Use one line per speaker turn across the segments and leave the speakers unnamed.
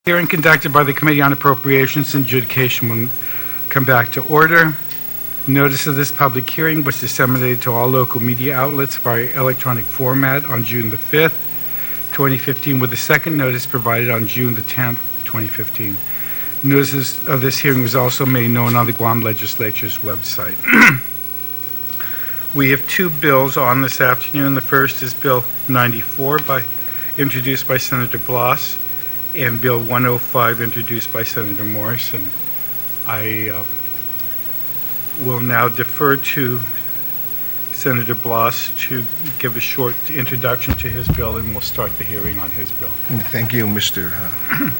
Hearing conducted by the Committee on Appropriations and Adjudication will come back to order. Notice of this public hearing was disseminated to all local media outlets by electronic format on June the 5th, 2015, with the second notice provided on June the 10th, 2015. Notices of this hearing was also made known on the Guam Legislature's website. We have two bills on this afternoon. The first is Bill 94, introduced by Senator Blas, and Bill 105, introduced by Senator Morrison. I will now defer to Senator Blas to give a short introduction to his bill, and we'll start the hearing on his bill.
Thank you, Mr.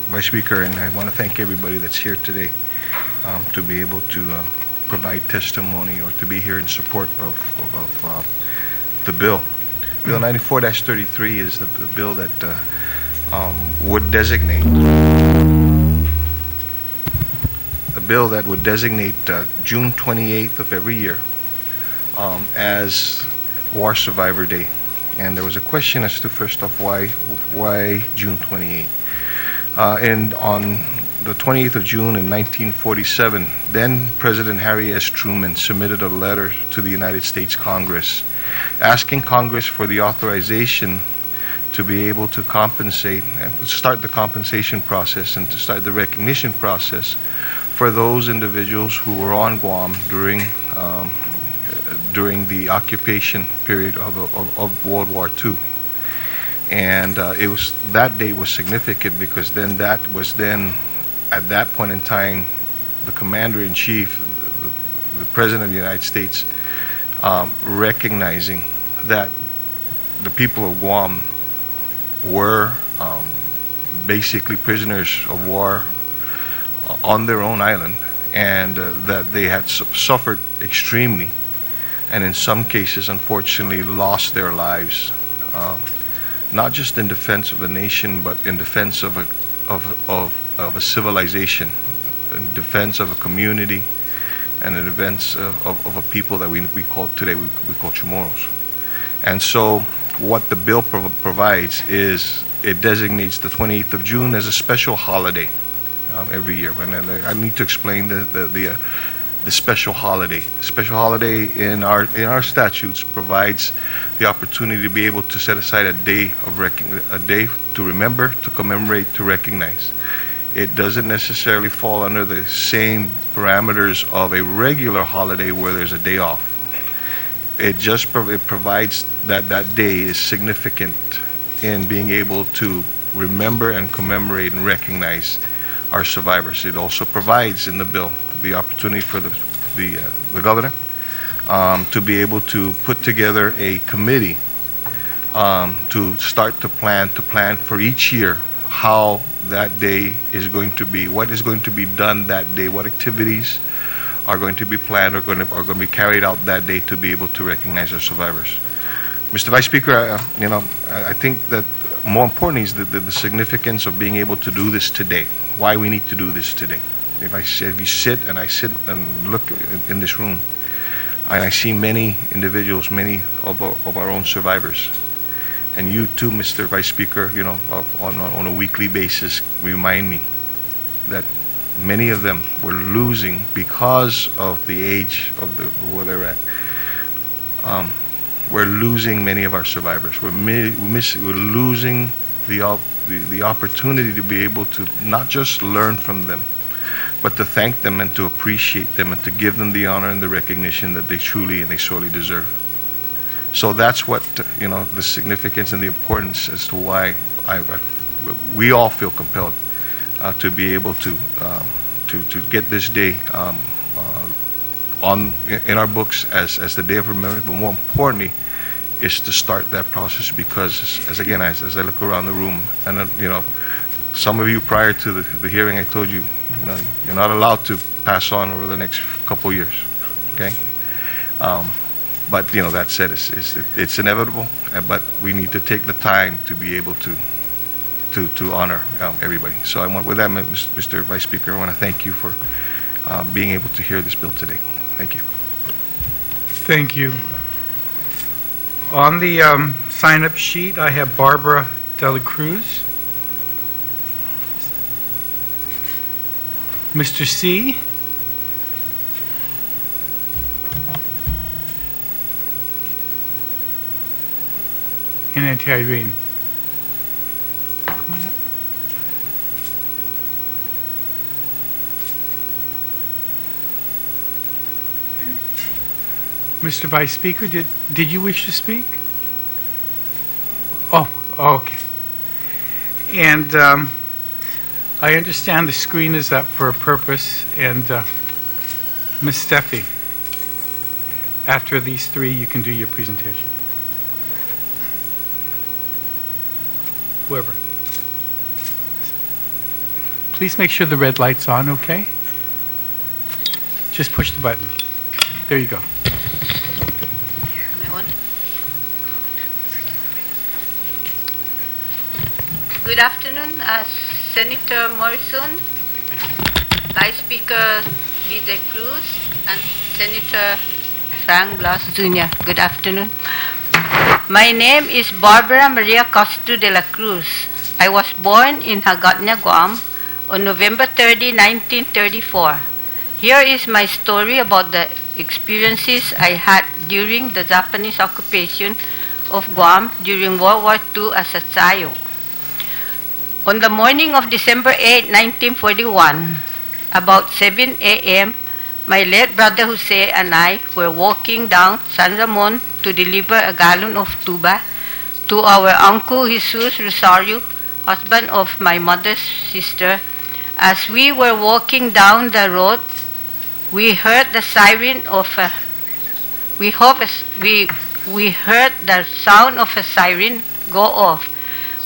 Vice Speaker, and I want to thank everybody that's here today to be able to provide testimony or to be here in support of the bill. Bill 94-33 is the bill that would designate June 28th of every year as War Survivor Day. And there was a question as to, first off, why June 28th? And on the 28th of June in 1947, then President Harry S. Truman submitted a letter to the United States Congress asking Congress for the authorization to be able to compensate and start the compensation process and to start the recognition process for those individuals who were on Guam during the occupation period of World War II. And that day was significant because then at that point in time, the Commander-in-Chief, the President of the United States, recognizing that the people of Guam were basically prisoners of war on their own island, and that they had suffered extremely, and in some cases, unfortunately, lost their lives, not just in defense of a nation, but in defense of a civilization, in defense of a community, and in defense of a people that we call today we call Chamorros. And so what the bill provides is it designates the 28th of June as a special holiday every year. And I need to explain the special holiday. Special holiday in our statutes provides the opportunity to be able to set aside a day to remember, to commemorate, to recognize. It doesn't necessarily fall under the same parameters of a regular holiday where there's a day off. It provides that day is significant in being able to remember and commemorate and recognize our survivors. It also provides in the bill the opportunity for the governor to be able to put together a committee to start to plan for each year how that day is going to be, what is going to be done that day, what activities are going to be planned or going to be carried out that day to be able to recognize our survivors. Mr. Vice Speaker, I think that more importantly is the significance of being able to do this today. Why we need to do this today. If you sit and look in this room, and I see many individuals, many of our own survivors, and you too, Mr. Vice Speaker, on a weekly basis remind me that many of them were losing because of the age of where they're at. We're losing many of our survivors. We're losing the opportunity to be able to not just learn from them, but to thank them and to appreciate them and to give them the honor and the recognition that they truly and they sorely deserve. So that's what the significance and the importance as to why we all feel compelled to be able to get this day in our books as the day of remembrance, but more importantly is to start that process because as I look around the room and some of you prior to the hearing I told you you're not allowed to pass on over the next couple years, okay? But that said, it's inevitable, but we need to take the time to be able to honor everybody. So with that, Mr. Vice Speaker, I want to thank you for being able to hear this bill today. Thank you.
Thank you. On the sign-up sheet, I have Barbara Dela Cruz. Mr. C. And Auntie Irene. Come on up. Mr. Vice Speaker, did you wish to speak? Oh, okay. And I understand the screen is up for a purpose, and Ms. Steffi, after these three, you can do your presentation. Whoever. Please make sure the red light's on, okay? Just push the button. There you go.
Good afternoon, Senator Morrison, Vice Speaker B.J. Cruz, and Senator Blas Jr. Good afternoon. My name is Barbara Maria Castro de la Cruz. I was born in Hagatna, Guam on November 30, 1934. Here is my story about the experiences I had during the Japanese occupation of Guam during World War II as a child. On the morning of December 8, 1941, about 7 a.m., my late brother Jose and I were walking down San Ramon to deliver a gallon of tuba to our uncle Jesus Rosario, husband of my mother's sister. As we were walking down the road, we heard the siren of a we heard the sound of a siren go off,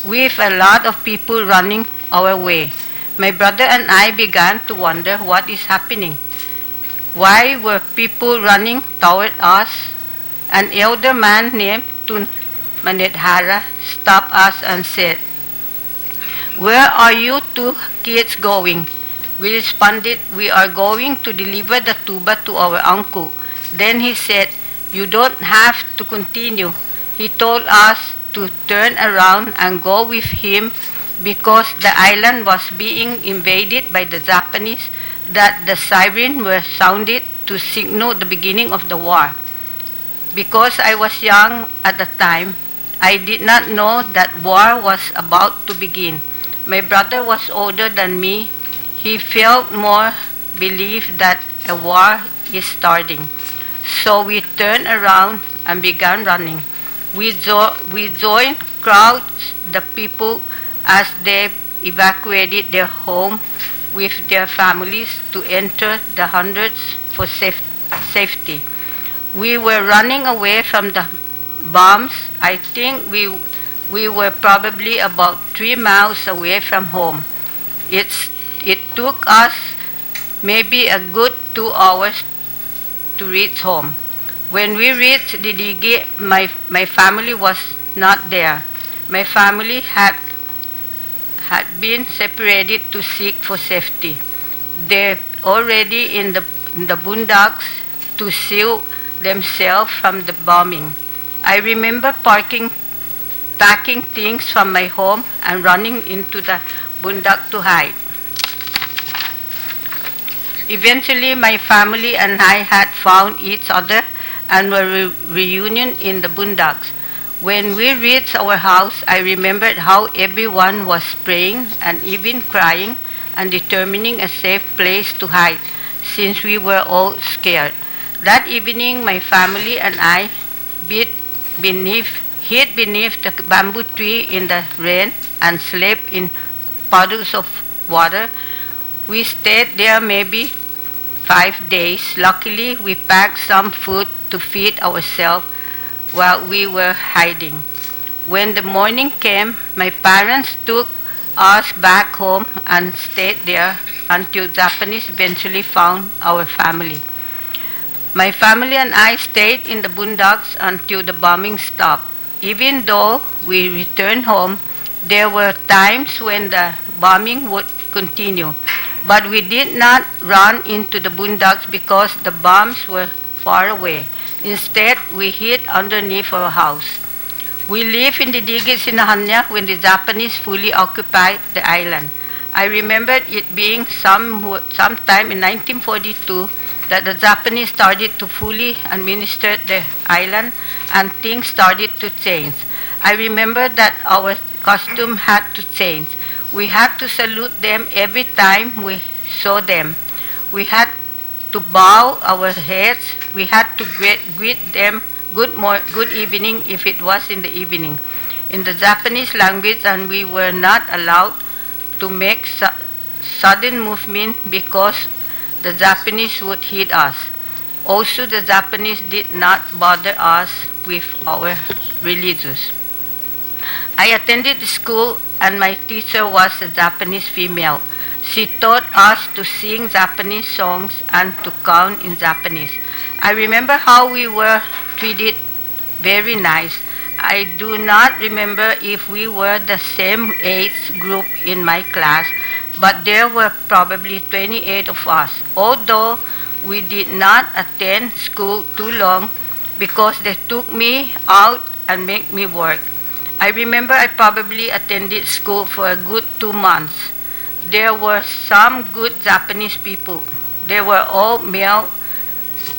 with a lot of people running our way. My brother and I began to wonder what is happening. Why were people running toward us? An elder man named Tun Manethara stopped us and said, "Where are you two kids going?" We responded, "We are going to deliver the tuba to our uncle." Then he said, "You don't have to continue." He told us to turn around and go with him because the island was being invaded by the Japanese, that the siren were sounded to signal the beginning of the war. Because I was young at the time, I did not know that war was about to begin. My brother was older than me. He felt more belief that a war is starting. So we turned around and began running. We joined crowds, the people, as they evacuated their home with their families to enter the hundreds for safety. We were running away from the bombs. I think we were probably about 3 miles away from home. It took us maybe a good 2 hours to reach home. When we reached the Digi, my family was not there. My family had been separated to seek for safety. They're already in the boondocks to shield themselves from the bombing. I remember packing things from my home and running into the boondock to hide. Eventually, my family and I had found each other and were reunited in the boondocks. When we reached our house, I remembered how everyone was praying and even crying and determining a safe place to hide, since we were all scared. That evening, my family and I hid beneath the bamboo tree in the rain and slept in puddles of water. We stayed there maybe 5 days. Luckily, we packed some food to feed ourselves while we were hiding. When the morning came, my parents took us back home and stayed there until Japanese eventually found our family. My family and I stayed in the boondocks until the bombing stopped. Even though we returned home, there were times when the bombing would continue. But we did not run into the boondocks because the bombs were far away. Instead, we hid underneath our house. We lived in the Digis in Hanya when the Japanese fully occupied the island. I remembered it being sometime in 1942 that the Japanese started to fully administer the island and things started to change. I remember that our costume had to change. We had to salute them every time we saw them. We had to bow our heads. We had to greet them good evening if it was in the evening in the Japanese language, and we were not allowed to make sudden movement because the Japanese would hit us. Also, the Japanese did not bother us with our religious. I attended school and my teacher was a Japanese female. She taught us to sing Japanese songs and to count in Japanese. I remember how we were treated very nice. I do not remember if we were the same age group in my class, but there were probably 28 of us, although we did not attend school too long because they took me out and made me work. I remember I probably attended school for a good 2 months. There were some good Japanese people. They were all male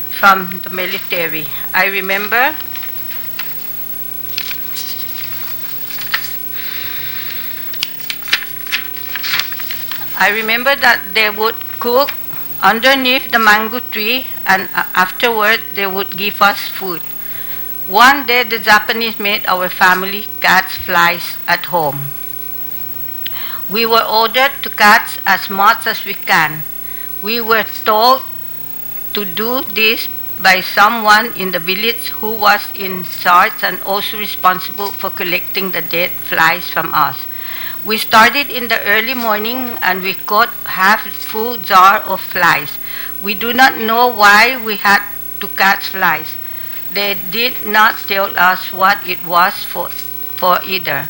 from the military. I remember that they would cook underneath the mango tree, and afterward they would give us food. One day the Japanese made our family catch flies at home. We were ordered to catch as much as we can. We were told to do this by someone in the village who was in charge and also responsible for collecting the dead flies from us. We started in the early morning and we caught half full jar of flies. We do not know why we had to catch flies. They did not tell us what it was for either.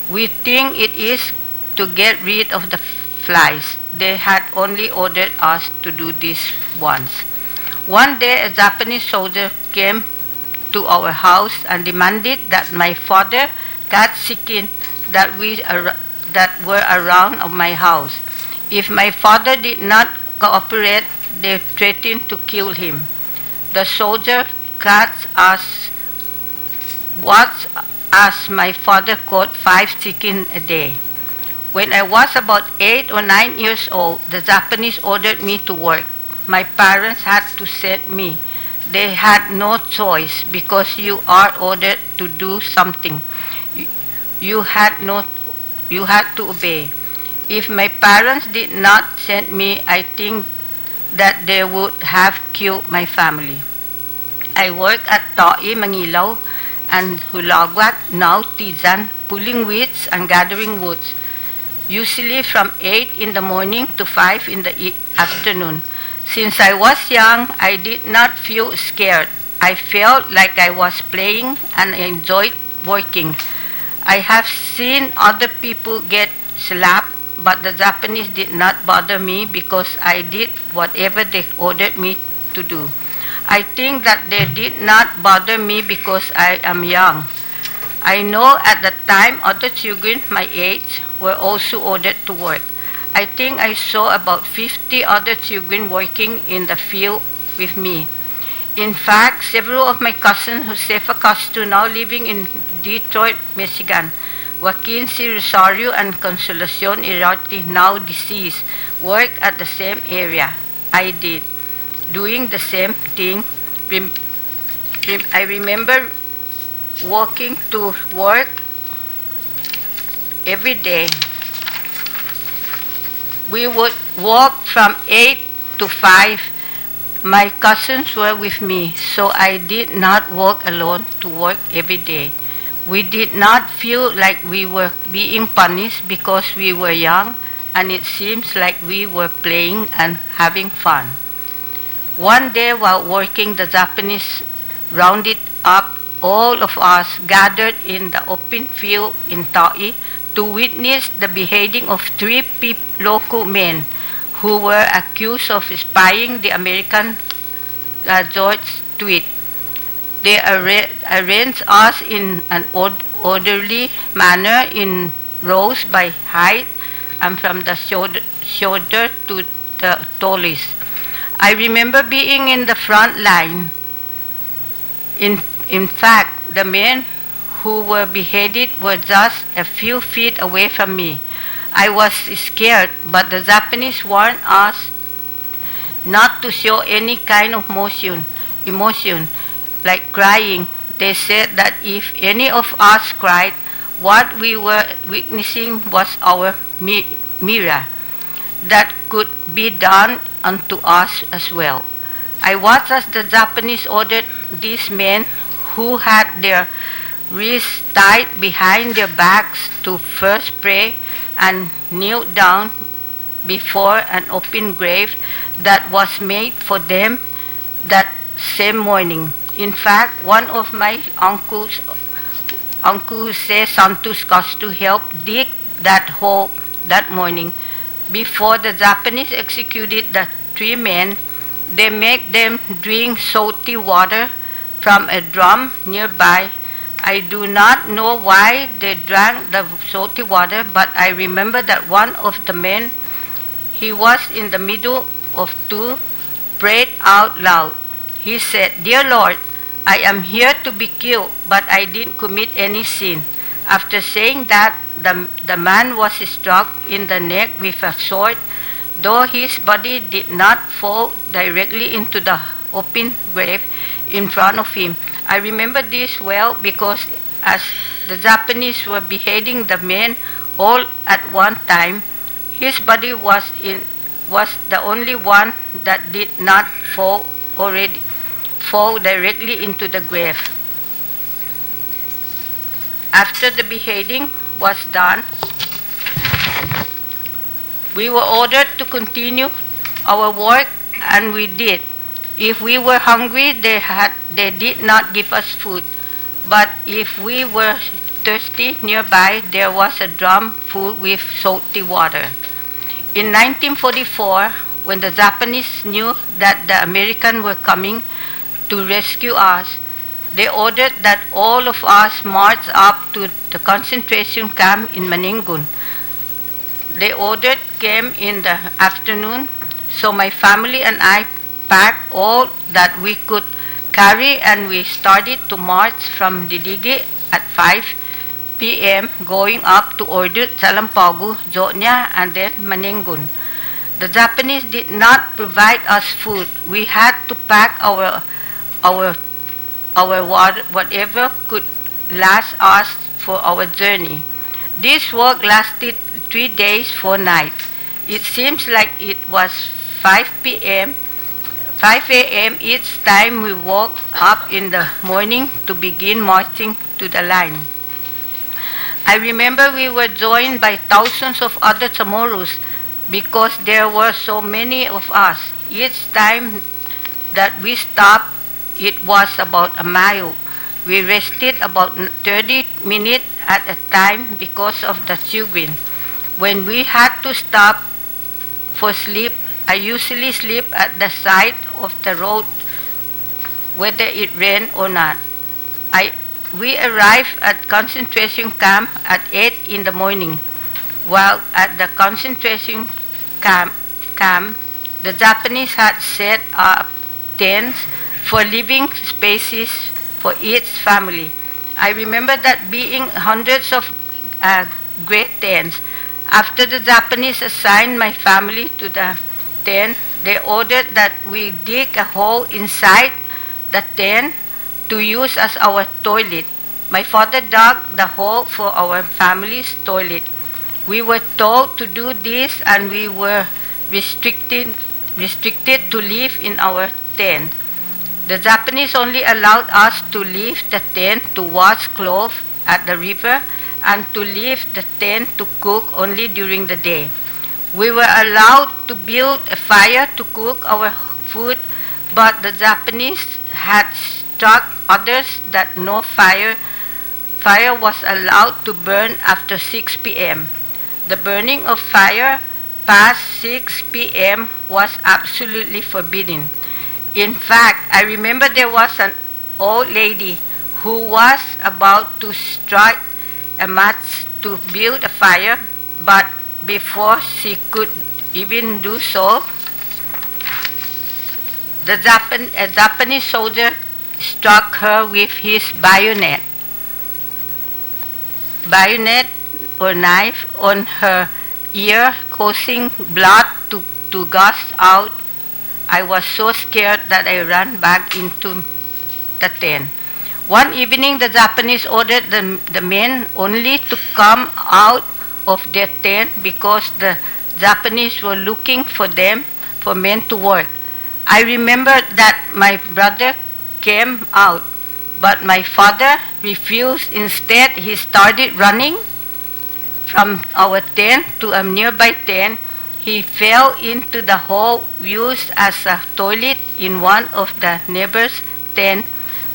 We think it is to get rid of the flies. They had only ordered us to do this once. One day a Japanese soldier came to our house and demanded that my father catch chicken that were around of my house. If my father did not cooperate, they threatened to kill him. The soldier catch us as my father caught 5 chicken a day. When I was about 8 or 9 years old, the Japanese ordered me to work. My parents had to send me. They had no choice because you are ordered to do something. You had to obey. If my parents did not send me, I think that they would have killed my family. I worked at Ta'i, Mangilaw, and Hulagwat, now Tizan, pulling weeds and gathering woods, usually from 8 in the morning to 5 in the afternoon. Since I was young, I did not feel scared. I felt like I was playing and I enjoyed working. I have seen other people get slapped, but the Japanese did not bother me because I did whatever they ordered me to do. I think that they did not bother me because I am young. I know at the time other children my age were also ordered to work. I think I saw about 50 other children working in the field with me. In fact, several of my cousins, Josefa Castro, now living in Detroit, Michigan, Joaquin C. Rosario and Consolacion Irati, now deceased, work at the same area I did, doing the same thing. I remember walking to work every day. We would walk from 8 to 5. My cousins were with me, so I did not walk alone to work every day. We did not feel like we were being punished because we were young, and it seems like we were playing and having fun. One day while working, the Japanese rounded up all of us gathered in the open field in Ta'i to witness the beheading of 3 local men who were accused of spying the American George Tweed. They arranged us in an orderly manner in rows by height and from the shoulder to the toes. I remember being in the front line. In fact, the men who were beheaded were just a few feet away from me. I was scared, but the Japanese warned us not to show any kind of emotion, like crying. They said that if any of us cried, what we were witnessing was our mirror. That could be done unto us as well. I watched as the Japanese ordered these men who had their wrists tied behind their backs to first pray and kneel down before an open grave that was made for them that same morning. In fact, one of my uncles, Uncle Jose Santos, got to help dig that hole that morning. Before the Japanese executed the 3 men, they made them drink salty water from a drum nearby. I do not know why they drank the salty water, but I remember that one of the men, he was in the middle of 2, prayed out loud. He said, "Dear Lord, I am here to be killed, but I didn't commit any sin." After saying that, the man was struck in the neck with a sword, though his body did not fall directly into the open grave in front of him. I remember this well because as the Japanese were beheading the men all at one time, his body was the only one that did not fall directly into the grave. After the beheading was done, we were ordered to continue our work, and we did. If we were hungry, they did not give us food. But if we were thirsty, nearby there was a drum full with salty water. In 1944, when the Japanese knew that the Americans were coming to rescue us, they ordered that all of us march up to the concentration camp in Maningun. The order came in the afternoon, so my family and I packed all that we could carry, and we started to march from Didigi at 5 p.m. going up to Ordu, Salampagu, Jotnya, and then Maningun. The Japanese did not provide us food. We had to pack our water, whatever could last us for our journey. This work lasted 3 days, 4 nights. It seems like it was 5 a.m. each time we woke up in the morning to begin marching to the line. I remember we were joined by thousands of other Chamorros because there were so many of us. Each time that we stopped, it was about a mile. We rested about 30 minutes at a time because of the children. When we had to stop for sleep, I usually sleep at the side of the road, whether it rained or not. We arrived at concentration camp at 8 in the morning. While at the concentration camp, the Japanese had set up tents for living spaces for each family. I remember that being hundreds of great tents. After the Japanese assigned my family to the tent, they ordered that we dig a hole inside the tent to use as our toilet. My father dug the hole for our family's toilet. We were told to do this, and we were restricted to live in our tent. The Japanese only allowed us to leave the tent to wash clothes at the river and to leave the tent to cook only during the day. We were allowed to build a fire to cook our food, but the Japanese had struck orders that no fire was allowed to burn after 6 p.m. The burning of fire past 6 p.m. was absolutely forbidden. In fact, I remember there was an old lady who was about to strike a match to build a fire, but before she could even do so, a Japanese soldier struck her with his bayonet or knife on her ear, causing blood to gush out. I was so scared that I ran back into the tent. One evening, the Japanese ordered the men only to come out of their tent because the Japanese were looking for men to work. I remember that my brother came out, but my father refused. Instead, he started running from our tent to a nearby tent. He fell into the hole used as a toilet in one of the neighbors' tents,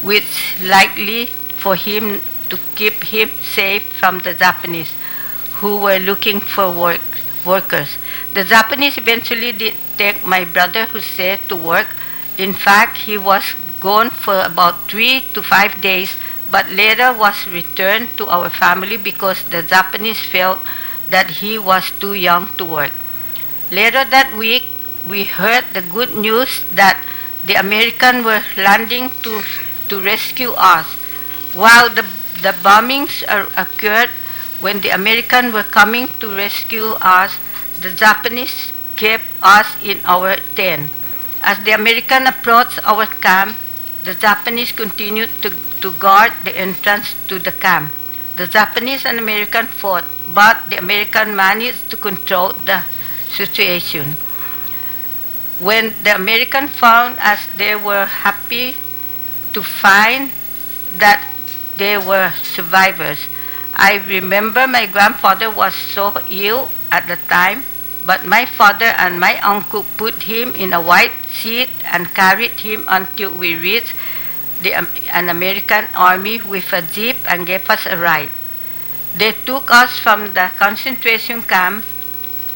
which likely for him to keep him safe from the Japanese who were looking for workers. The Japanese eventually did take my brother Jose to work. In fact, he was gone for about 3 to 5 days, but later was returned to our family because the Japanese felt that he was too young to work. Later that week, we heard the good news that the Americans were landing to rescue us. While the bombings occurred, when the Americans were coming to rescue us, the Japanese kept us in our tent. As the Americans approached our camp, the Japanese continued to guard the entrance to the camp. The Japanese and Americans fought, but the Americans managed to control the situation. When the Americans found us, they were happy to find that they were survivors. I remember my grandfather was so ill at the time, but my father and my uncle put him in a white sheet and carried him until we reached an American army with a jeep and gave us a ride. They took us from the concentration camp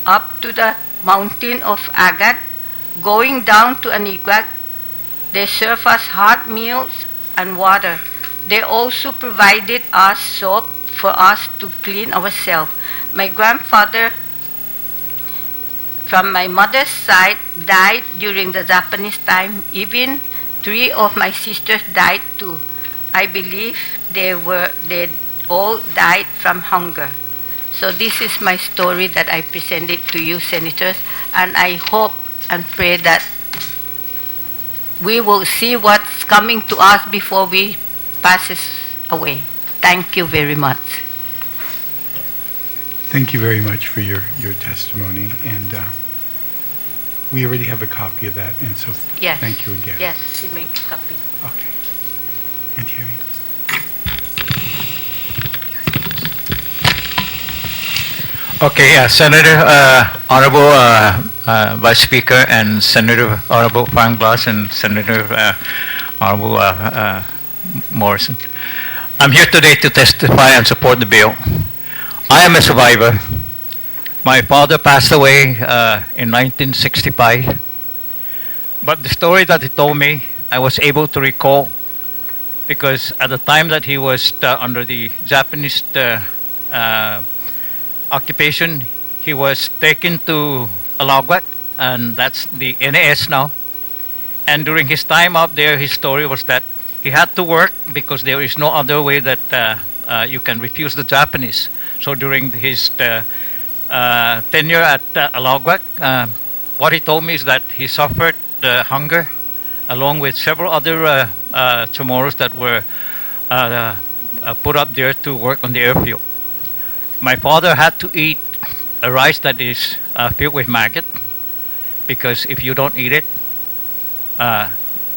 up to the mountain of Agat, going down to Aniguag. They served us hot meals and water. They also provided us soap for us to clean ourselves. My grandfather from my mother's side died during the Japanese time. Even 3 of my sisters died too. I believe they all died from hunger. So this is my story that I presented to you, Senators, and I hope and pray that we will see what's coming to us before we pass away. Thank you very much.
Thank you very much for your testimony, and we already have a copy of that, and so
Yes.
thank you again.
Yes, she make a copy.
Okay. And Thierry?
Okay, Senator, Honorable Vice Speaker, and Senator Honorable Frank Blas, and Senator Honorable Morrison. I'm here today to testify and support the bill. I am a survivor. My father passed away in 1965, but the story that he told me, I was able to recall because at the time that he was under the Japanese occupation, he was taken to Alawak, and that's the NAS now. And during his time up there, his story was that he had to work because there is no other way that you can refuse the Japanese. So during his tenure at Alawak, what he told me is that he suffered hunger along with several other Chamorros that were put up there to work on the airfield. My father had to eat a rice that is filled with maggot because if you don't eat it,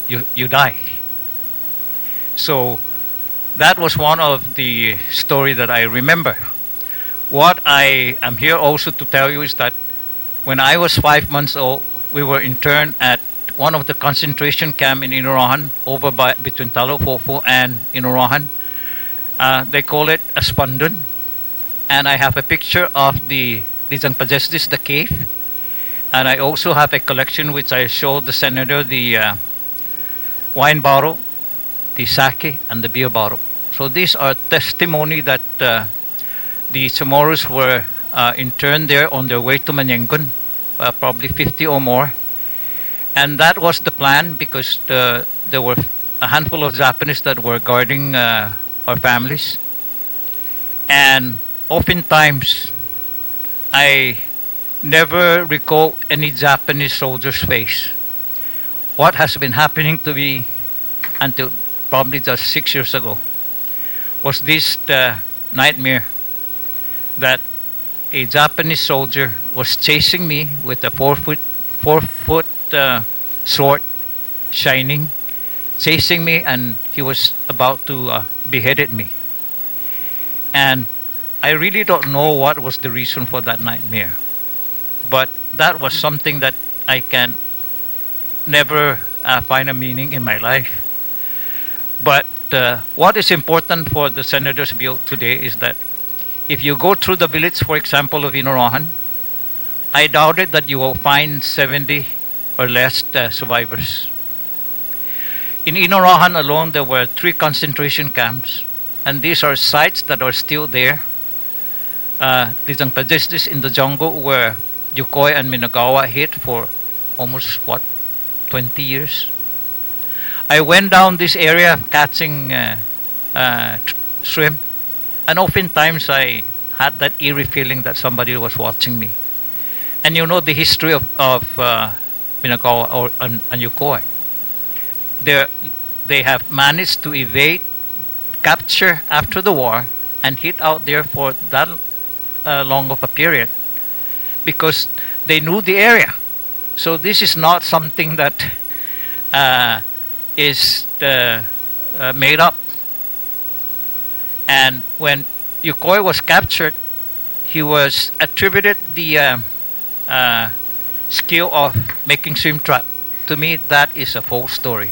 you die. So that was one of the story that I remember. What I am here also to tell you is that when I was 5 months old, we were interned at one of the concentration camp in Inurohan, over between Talofofo and Inurohan. They call it a Spandun. And I have a picture of the Pajestis, the cave. And I also have a collection which I showed the senator, the wine bottle, the sake, and the beer bottle. So these are testimony that the Chamorros were interned there on their way to Manyengun, probably 50 or more. And that was the plan because there were a handful of Japanese that were guarding our families. And oftentimes, I never recall any Japanese soldier's face. What has been happening to me until probably just 6 years ago was this nightmare that a Japanese soldier was chasing me with a 4-foot sword, shining, chasing me, and he was about to beheaded me. And I really don't know what was the reason for that nightmare, but that was something that I can never find a meaning in my life. But what is important for the Senator's bill today is that if you go through the village, for example, of Inorohan, I doubt it that you will find 70 or less survivors. In Inorohan alone, there were 3 concentration camps, and these are sites that are still there. These are places in the jungle where Yukoi and Minagawa hid for almost, 20 years. I went down this area catching shrimp, and oftentimes I had that eerie feeling that somebody was watching me. And you know the history of Minagawa and Yukoi. They have managed to evade capture after the war and hid out there for that long of a period because they knew the area. So this is not something that is made up. And when Yukoi was captured, he was attributed the skill of making shrimp trap. To me, that is a false story.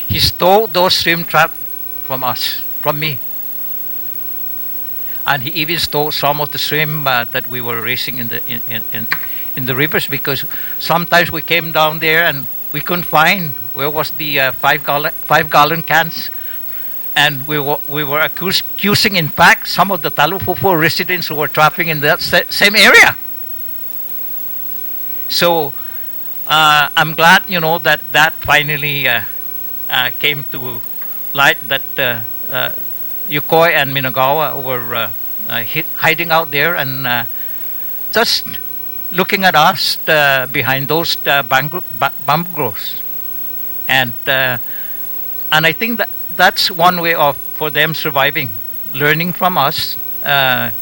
He stole those shrimp trap from us, from me. And he even stole some of the shrimp that we were raising in the rivers, because sometimes we came down there and we couldn't find where was the 5-gallon cans. And we were accusing, in fact, some of the Talufufo residents who were trapping in that same area. So I'm glad, that finally came to light, that Yukoi and Minagawa were hiding out there and just looking at us behind those bamboo groves. And I think that's one way for them surviving, learning from us,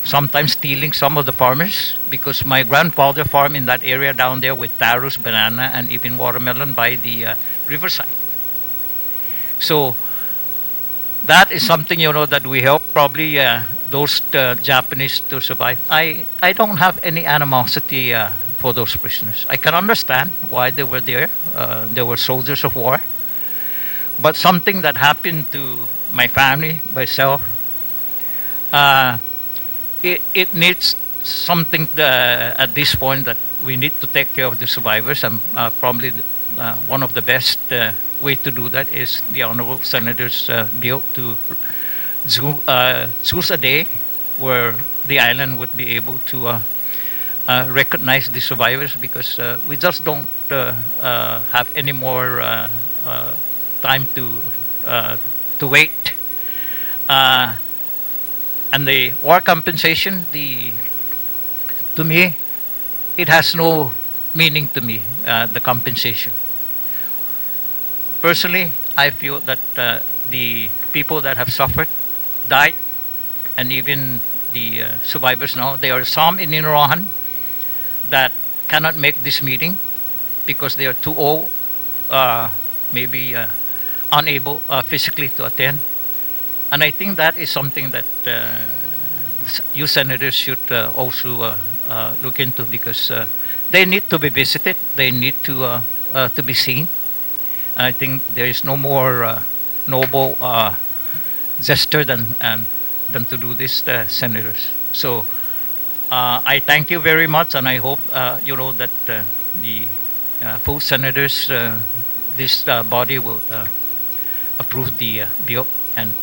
sometimes stealing some of the farmers, because my grandfather farmed in that area down there with taros, banana, and even watermelon by the riverside. So that is something, that we help probably those Japanese to survive. I don't have any animosity for those prisoners. I can understand why they were there. They were soldiers of war. But something that happened to my family, myself, it needs something at this point that we need to take care of the survivors. And probably one of the best way to do that is the Honorable Senator's bill to choose a day where the island would be able to recognize the survivors, because we just don't have any more time to wait. And the war compensation, to me, it has no meaning to me, the compensation. Personally, I feel that the people that have suffered, died, and even the survivors now, there are some in Inorohan that cannot make this meeting because they are too old, maybe unable physically to attend. And I think that is something that you senators should also look into, because they need to be visited, they need to be seen. I think there is no more noble gesture than to do this, senators. So I thank you very much, and I hope that the full senators, this body will approve the bill and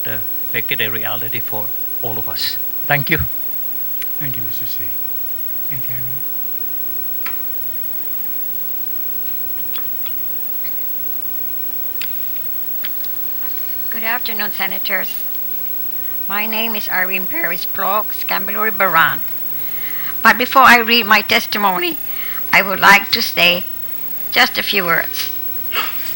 make it a reality for all of us. Thank you.
Thank you, Mr. C.
Good afternoon, Senators. My name is Irene Perez Plok, Scambulary Baran. But before I read my testimony, I would like to say just a few words.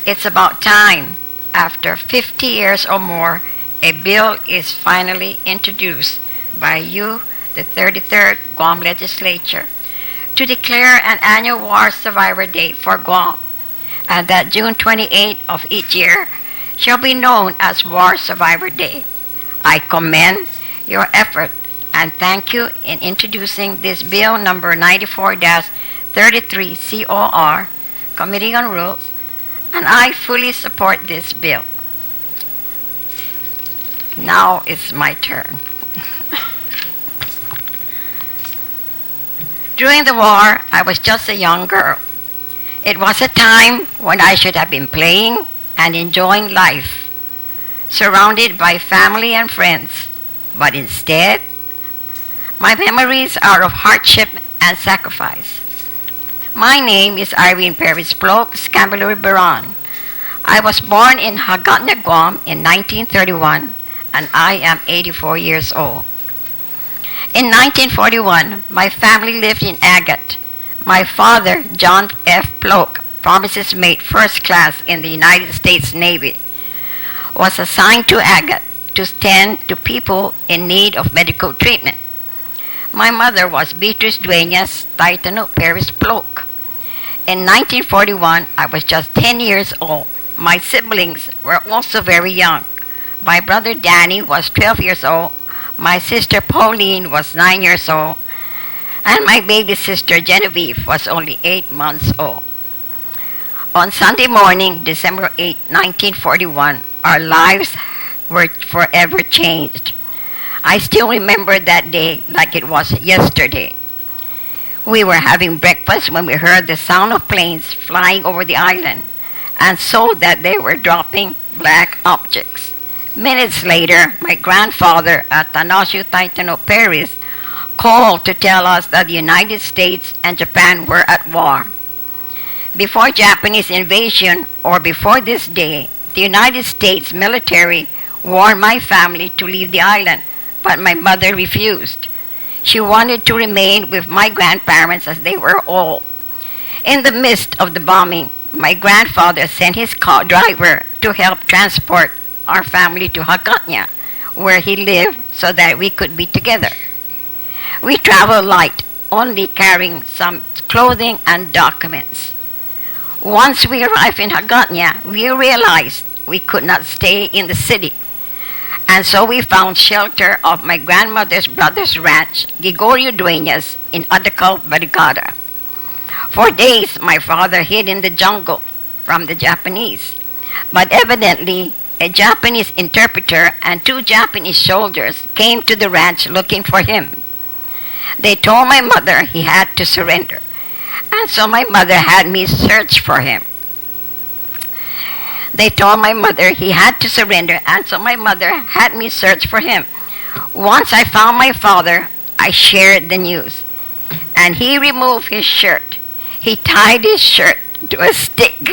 It's about time, after 50 years or more, a bill is finally introduced by you, the 33rd Guam Legislature, to declare an annual war survivor day for Guam, and that June 28 of each year shall be known as War Survivor Day. I commend your effort and thank you in introducing this bill number 94-33 COR, Committee on Rules, and I fully support this bill. Now it's my turn. During the war, I was just a young girl. It was a time when I should have been playing and enjoying life, surrounded by family and friends. But instead, my memories are of hardship and sacrifice. My name is Irene Perez Plok, Scambulary Baran. I was born in Hagatna, Guam in 1931, and I am 84 years old. In 1941, my family lived in Agate. My father, John F. Plok, pharmacist mate first class in the United States Navy, was assigned to Agate to tend to people in need of medical treatment. My mother was Beatrice Dueñas Taitano Perez Plok. In 1941, I was just 10 years old. My siblings were also very young. My brother Danny was 12 years old. My sister Pauline was 9 years old. And my baby sister Genevieve was only 8 months old. On Sunday morning, December 8, 1941, our lives were forever changed. I still remember that day like it was yesterday. We were having breakfast when we heard the sound of planes flying over the island, and saw that they were dropping black objects. Minutes later, my grandfather, Atanasio Taitano Perez, called to tell us that the United States and Japan were at war. Before Japanese invasion, or before this day, the United States military warned my family to leave the island, but my mother refused. She wanted to remain with my grandparents as they were old. In the midst of the bombing, my grandfather sent his car driver to help transport our family to Hagatna, where he lived, so that we could be together. We traveled light, only carrying some clothing and documents. Once we arrived in Hagatna, we realized we could not stay in the city, and so we found shelter of my grandmother's brother's ranch, Gregorio Dueñas, in Adacal, Barrigada. For days, my father hid in the jungle from the Japanese, but evidently a Japanese interpreter and 2 Japanese soldiers came to the ranch looking for him. They told my mother he had to surrender, and so my mother had me search for him. They told my mother he had to surrender, and so my mother had me search for him. Once I found my father, I shared the news, and he removed his shirt. He tied his shirt to a stick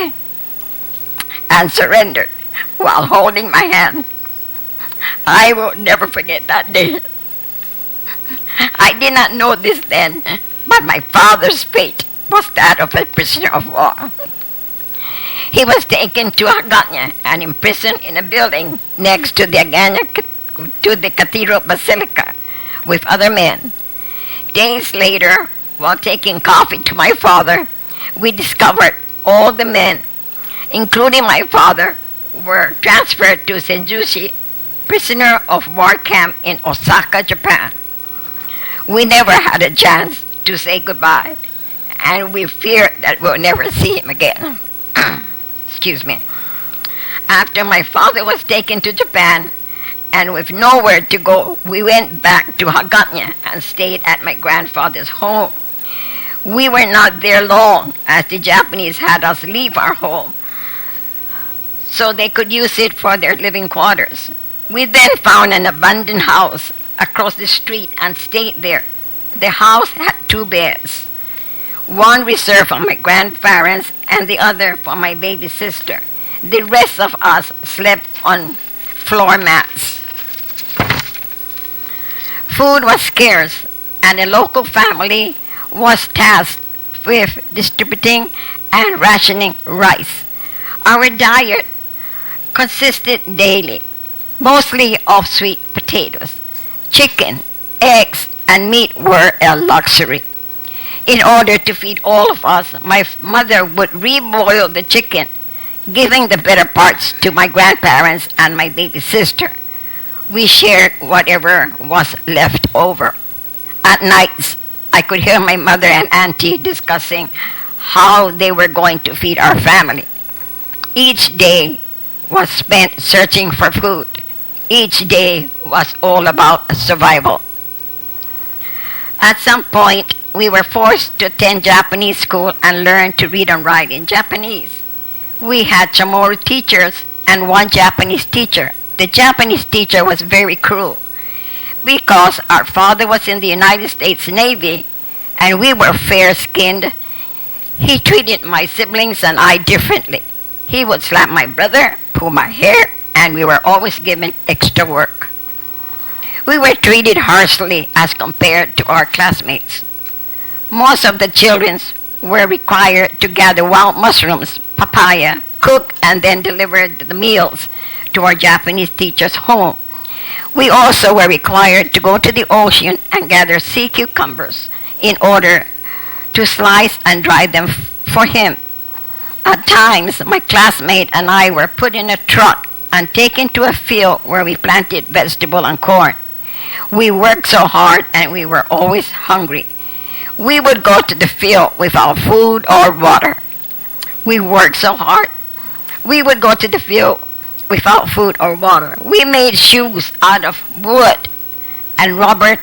and surrendered while holding my hand. I will never forget that day. I did not know this then, but my father's fate was that of a prisoner of war. He was taken to Hagatna and imprisoned in a building next to the Cathedral Basilica with other men. Days later, while taking coffee to my father, we discovered all the men, including my father, were transferred to Senjushi, prisoner of war camp in Osaka, Japan. We never had a chance to say goodbye, and we fear that we'll never see him again. Excuse me. After my father was taken to Japan, and with nowhere to go, we went back to Hagatna and stayed at my grandfather's home. We were not there long, as the Japanese had us leave our home, so they could use it for their living quarters. We then found an abandoned house across the street and stayed there. The house had 2 beds, one reserved for my grandparents and the other for my baby sister. The rest of us slept on floor mats. Food was scarce, and a local family was tasked with distributing and rationing rice. Our diet consisted daily, mostly of sweet potatoes. Chicken, eggs, and meat were a luxury. In order to feed all of us, my mother would reboil the chicken, giving the better parts to my grandparents and my baby sister. We shared whatever was left over. At nights, I could hear my mother and auntie discussing how they were going to feed our family. Each day was spent searching for food. Each day was all about survival. At some point, we were forced to attend Japanese school and learn to read and write in Japanese. We had Chamorro teachers and one Japanese teacher. The Japanese teacher was very cruel because our father was in the United States Navy and we were fair-skinned. He treated my siblings and I differently. He would slap my brother, pull my hair, and we were always given extra work. We were treated harshly as compared to our classmates. Most of the children were required to gather wild mushrooms, papaya, cook, and then deliver the meals to our Japanese teacher's home. We also were required to go to the ocean and gather sea cucumbers in order to slice and dry them for him. At times, my classmate and I were put in a truck and taken to a field where we planted vegetable and corn. We worked so hard and we were always hungry. We would go to the field without food or water. We worked so hard. We would go to the field without food or water. We made shoes out of wood and rubber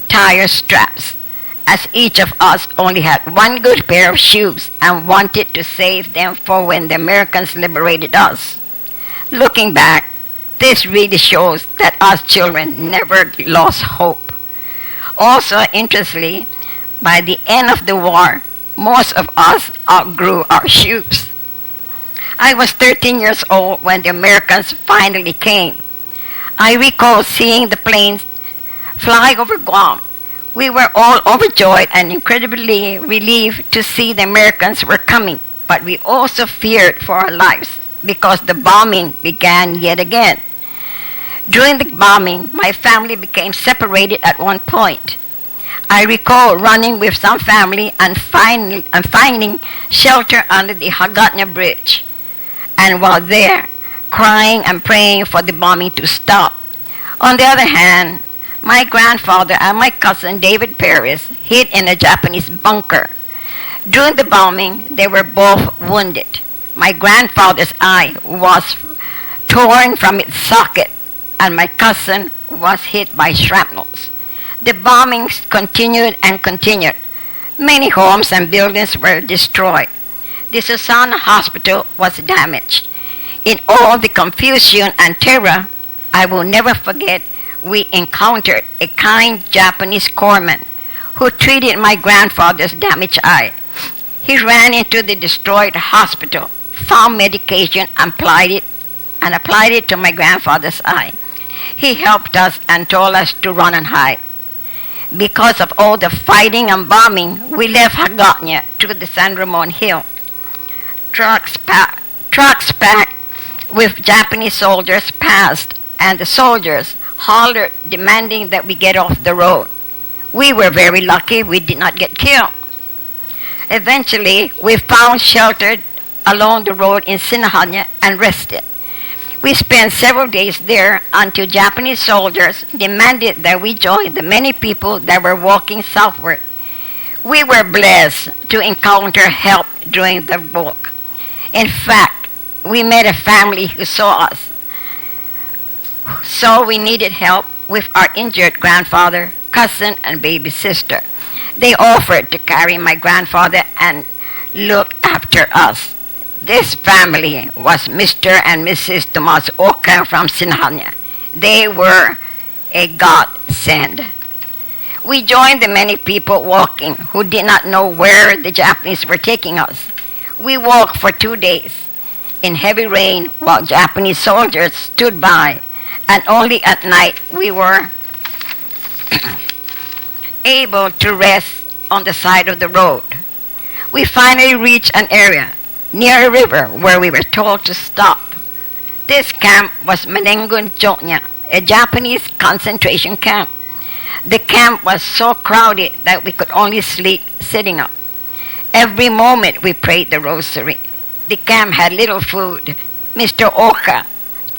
tire straps, as each of us only had one good pair of shoes and wanted to save them for when the Americans liberated us. Looking back, this really shows that us children never lost hope. Also, interestingly, by the end of the war, most of us outgrew our shoes. I was 13 years old when the Americans finally came. I recall seeing the planes fly over Guam. We were all overjoyed and incredibly relieved to see the Americans were coming, but we also feared for our lives because the bombing began yet again. During the bombing, my family became separated at one point. I recall running with some family and finding shelter under the Hagatna Bridge. And while there, crying and praying for the bombing to stop. On the other hand, my grandfather and my cousin David Paris hid in a Japanese bunker. During the bombing, they were both wounded. My grandfather's eye was torn from its socket, and my cousin was hit by shrapnels. The bombings continued and continued. Many homes and buildings were destroyed. The Susana Hospital was damaged. In all the confusion and terror, I will never forget we encountered a kind Japanese corpsman who treated my grandfather's damaged eye. He ran into the destroyed hospital, found medication and applied it to my grandfather's eye. He helped us and told us to run and hide. Because of all the fighting and bombing, we left Hagatna to the San Ramon Hill. Trucks packed with Japanese soldiers passed, and the soldiers hollered demanding that we get off the road. We were very lucky we did not get killed. Eventually, we found shelter along the road in Sinahanya and rested. We spent several days there until Japanese soldiers demanded that we join the many people that were walking southward. We were blessed to encounter help during the walk. In fact, we met a family who saw us. So we needed help with our injured grandfather, cousin, and baby sister. They offered to carry my grandfather and look after us. This family was Mr. and Mrs. Tomas Oka from Sinahanya. They were a godsend. We joined the many people walking who did not know where the Japanese were taking us. We walked for 2 days in heavy rain while Japanese soldiers stood by, and only at night we were able to rest on the side of the road. We finally reached an area near a river where we were told to stop. This camp was Menengun Chonya, a Japanese concentration camp. The camp was so crowded that we could only sleep sitting up. Every moment we prayed the rosary. The camp had little food. Mr. Oka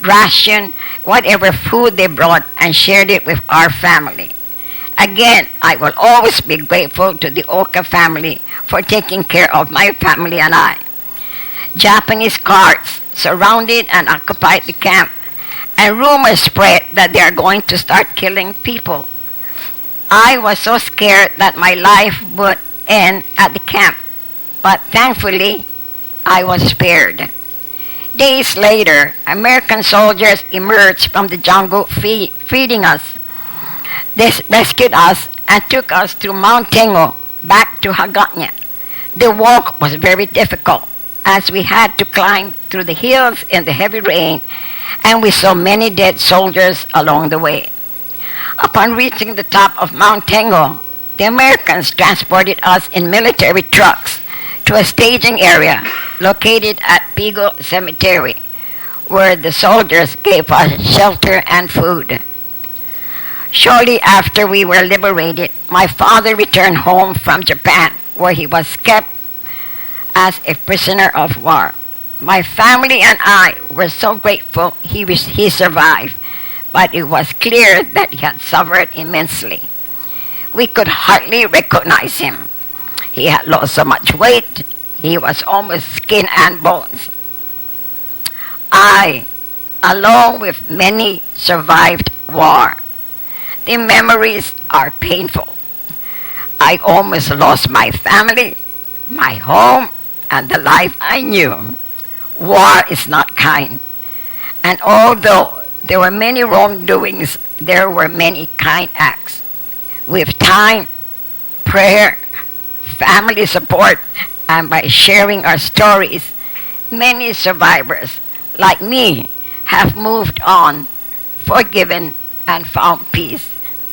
rationed whatever food they brought and shared it with our family. Again, I will always be grateful to the Oka family for taking care of my family and I. Japanese carts surrounded and occupied the camp, and rumors spread that they are going to start killing people. I was so scared that my life would end at the camp, but thankfully, I was spared. Days later, American soldiers emerged from the jungle feeding us. They rescued us and took us through Mount Tengo back to Hagåtña. The walk was very difficult as we had to climb through the hills in the heavy rain, and we saw many dead soldiers along the way. Upon reaching the top of Mount Tengo, the Americans transported us in military trucks to a staging area located at Pigo Cemetery, where the soldiers gave us shelter and food. Shortly after we were liberated, my father returned home from Japan, where he was kept as a prisoner of war. My family and I were so grateful he survived, but it was clear that he had suffered immensely. We could hardly recognize him. He had lost so much weight, he was almost skin and bones. I, along with many, survived war. The memories are painful. I almost lost my family, my home, and the life I knew. War is not kind. And although there were many wrongdoings, there were many kind acts. With time, prayer, family support, and by sharing our stories, many survivors, like me, have moved on, forgiven, and found peace.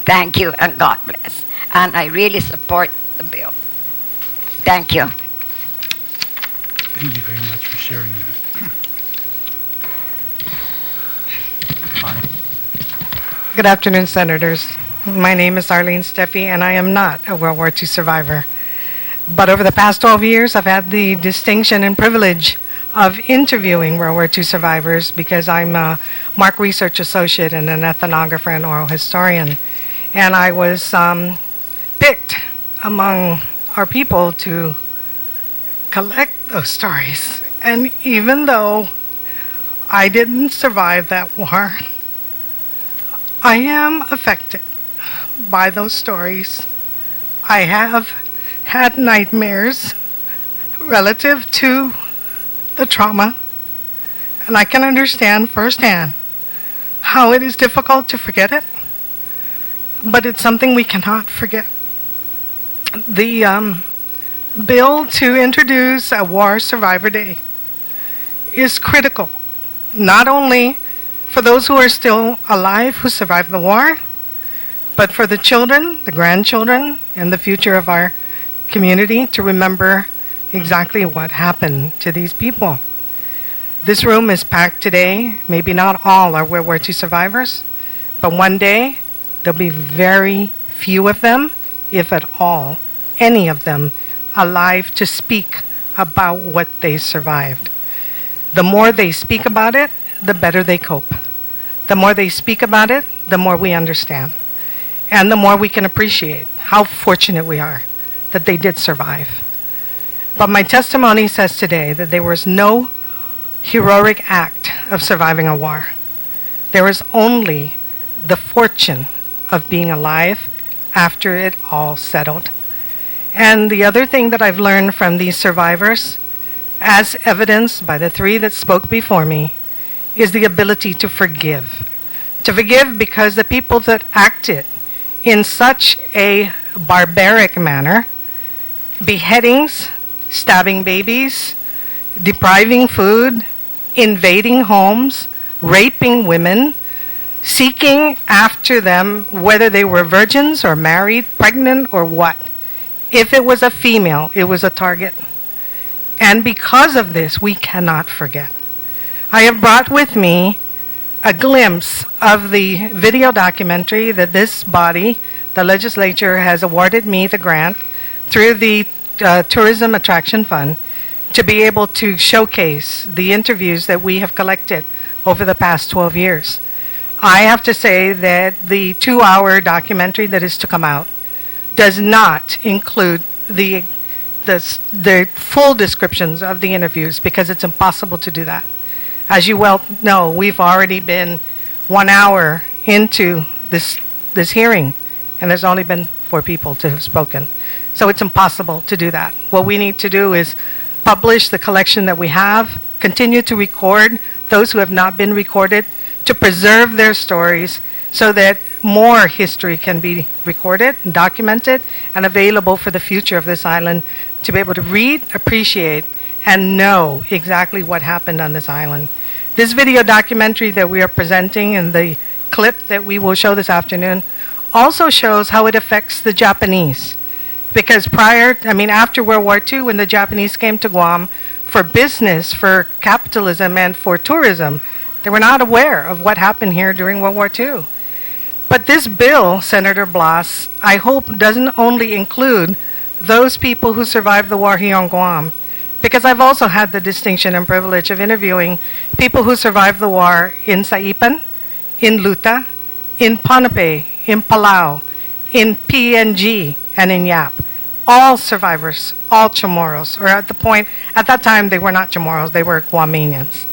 Thank you, and God bless. And I really support the bill. Thank you.
Thank you very much for sharing that.
Good afternoon, Senators. My name is Arlene Steffi, and I am not a World War II survivor. But over the past 12 years, I've had the distinction and privilege of interviewing World War II survivors because I'm a Mark Research Associate and an ethnographer and oral historian. And I was picked among our people to collect those stories. And even though I didn't survive that war, I am affected by those stories. I have had nightmares relative to the trauma, and I can understand firsthand how it is difficult to forget it, but it's something we cannot forget. The bill to introduce a War Survivor Day is critical, not only for those who are still alive who survived the war, but for the children, the grandchildren, and the future of our community to remember exactly what happened to these people. This room is packed today. Maybe not all are World War II survivors, but one day there'll be very few of them, if at all, any of them, alive to speak about what they survived. The more they speak about it, the better they cope. The more they speak about it, the more we understand. And the more we can appreciate how fortunate we are that they did survive. But my testimony says today that there was no heroic act of surviving a war. There was only the fortune of being alive after it all settled. And the other thing that I've learned from these survivors, as evidenced by the three that spoke before me, is the ability to forgive. To forgive because the people that acted in such a barbaric manner, beheadings, stabbing babies, depriving food, invading homes, raping women, seeking after them whether they were virgins or married, pregnant or what. If it was a female, it was a target. And because of this, we cannot forget. I have brought with me a glimpse of the video documentary that this body, the legislature, has awarded me the grant through the Tourism Attraction Fund to be able to showcase the interviews that we have collected over the past 12 years. I have to say that the 2-hour documentary that is to come out does not include the full descriptions of the interviews because it's impossible to do that. As you well know, we've already been 1 hour into this hearing, and there's only been 4 people to have spoken. So it's impossible to do that. What we need to do is publish the collection that we have, continue to record those who have not been recorded, to preserve their stories so that more history can be recorded, documented, and available for the future of this island to be able to read, appreciate, and know exactly what happened on this island. This video documentary that we are presenting and the clip that we will show this afternoon also shows how it affects the Japanese. Because after World War II, when the Japanese came to Guam for business, for capitalism, and for tourism, they were not aware of what happened here during World War II. But this bill, Senator Blas, I hope doesn't only include those people who survived the war here on Guam, because I've also had the distinction and privilege of interviewing people who survived the war in Saipan, in Luta, in Ponape, in Palau, in PNG, and in Yap. All survivors, all Chamorros, or at that time they were not Chamorros, they were Guamanians.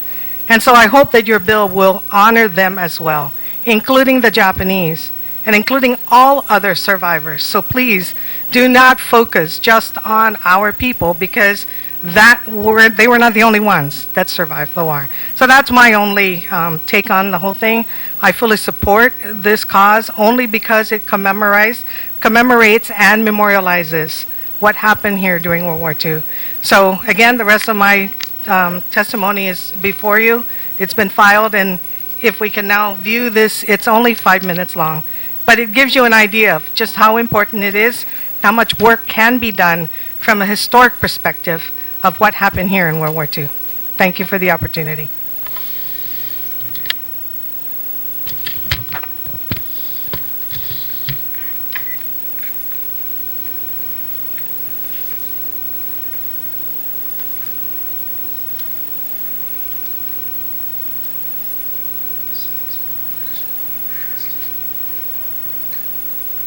And so I hope that your bill will honor them as well, including the Japanese, and including all other survivors. So please do not focus just on our people, because they were not the only ones that survived the war. So that's my only take on the whole thing. I fully support this cause only because it commemorates and memorializes what happened here during World War II. So again, the rest of my testimony is before you. It's been filed, and if we can now view this, it's only 5 minutes long. But it gives you an idea of just how important it is, how much work can be done from a historic perspective of what happened here in World War II. Thank you for the opportunity.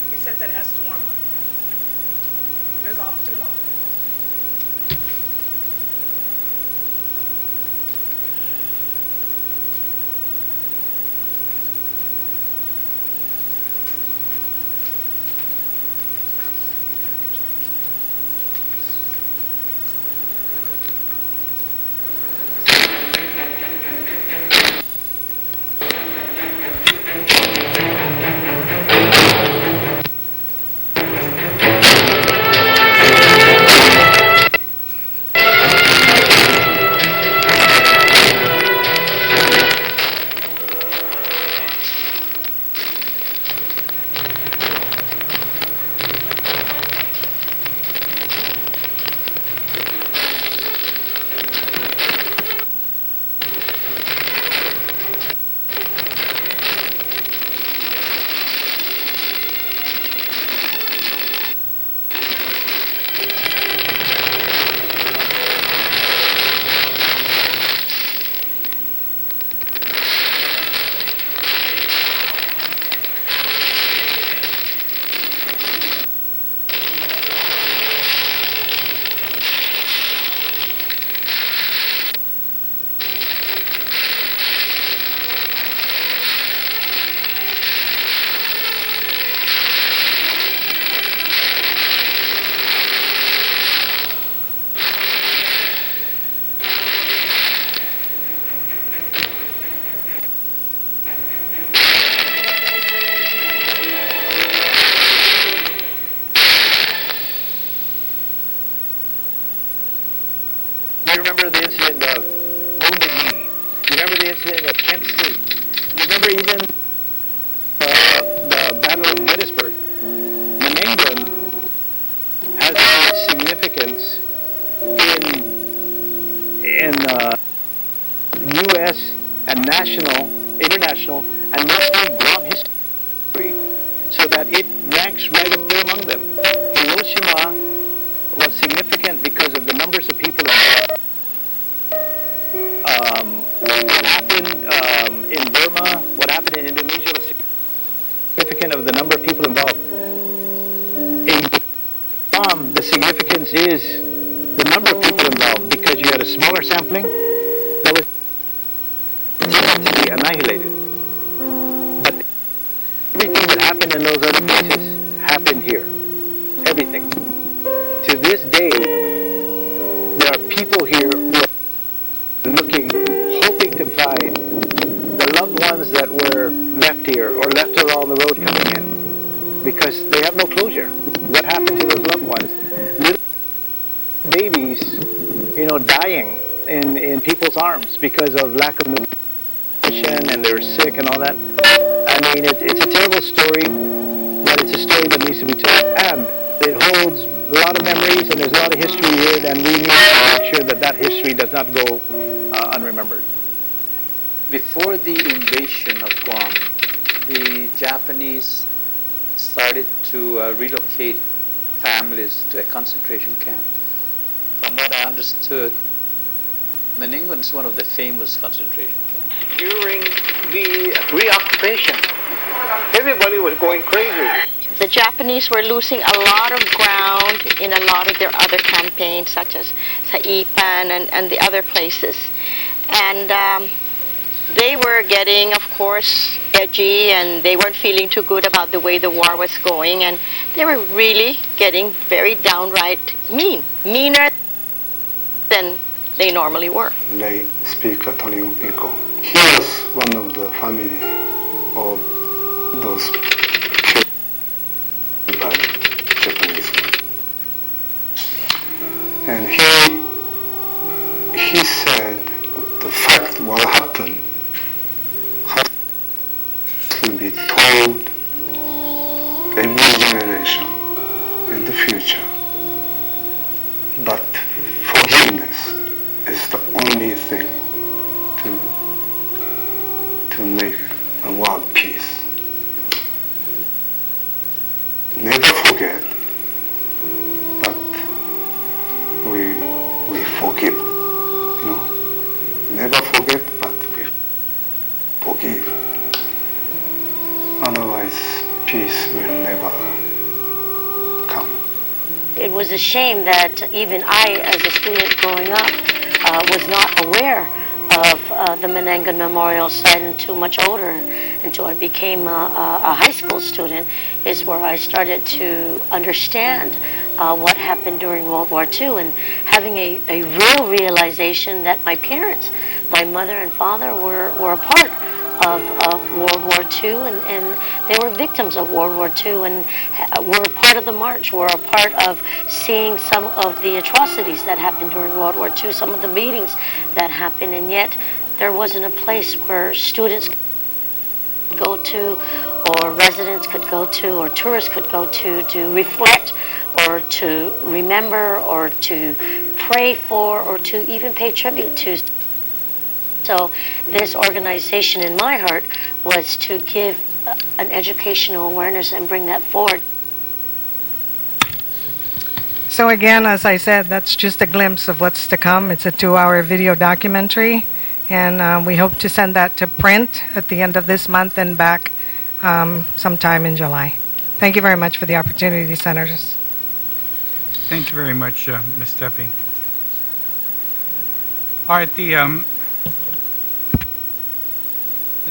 He said that it has to warm up. It was off too long.
remember the incident of Wounded Knee. You remember the incident of Kent State. You remember even the Battle of Gettysburg. Maningum has a significance in U.S. and international, and mostly Guam history, so that it ranks right up there among them. Hiroshima was significant because of the numbers of people involved. What happened in Burma, what happened in Indonesia was significant of the number of people involved. In Guam, the significance is the number of people involved, because you had a smaller sampling that was to be annihilated. But everything that happened in those other places happened here. Everything. To this day, there are people here who are looking, hoping to find the loved ones that were left here or left along the road coming in, because they have no closure. What happened to those loved ones? Little babies, dying in people's arms because of lack of nutrition, and they're sick and all that. I mean, it's a terrible story, but it's a story that needs to be told, and it holds a lot of memories, and there's a lot of history here, and we need to make sure that that history does not go unremembered.
Before the invasion of Guam, the Japanese started to relocate families to a concentration camp. From what I understood, Maningum is one of the famous concentration camps.
During the reoccupation, everybody was going crazy.
The Japanese were losing a lot of ground in a lot of their other campaigns, such as Saipan and the other places. And they were getting, of course, edgy, and they weren't feeling too good about the way the war was going, and they were really getting very downright meaner than they normally were.
Late Speaker Tony Pinko. He was one of the family of those killed by Japanese. And he said the fact what happened has to be told every generation in the future. But forgiveness is the only thing to make a world peace. Never forget, but we forgive. Never forget, but we forgive. Otherwise, peace will never come.
It was a shame that even I, as a student growing up, was not aware of the Maningum Memorial Site until much older, until I became a high school student, is where I started to understand what happened during World War II, and having a real realization that my parents, my mother and father, were a part of World War II, and they were victims of World War II, and were a part of the march, were a part of seeing some of the atrocities that happened during World War II, some of the beatings that happened, and yet there wasn't a place where students could go to, or residents could go to, or tourists could go to reflect, or to remember, or to pray for, or to even pay tribute to. So this organization in my heart was to give an educational awareness and bring that forward.
So again, as I said, that's just a glimpse of what's to come. It's a 2-hour video documentary, and we hope to send that to print at the end of this month and back sometime in July. Thank you very much for the opportunity, Senators.
Thank you very much, Ms. Steffi. All right, the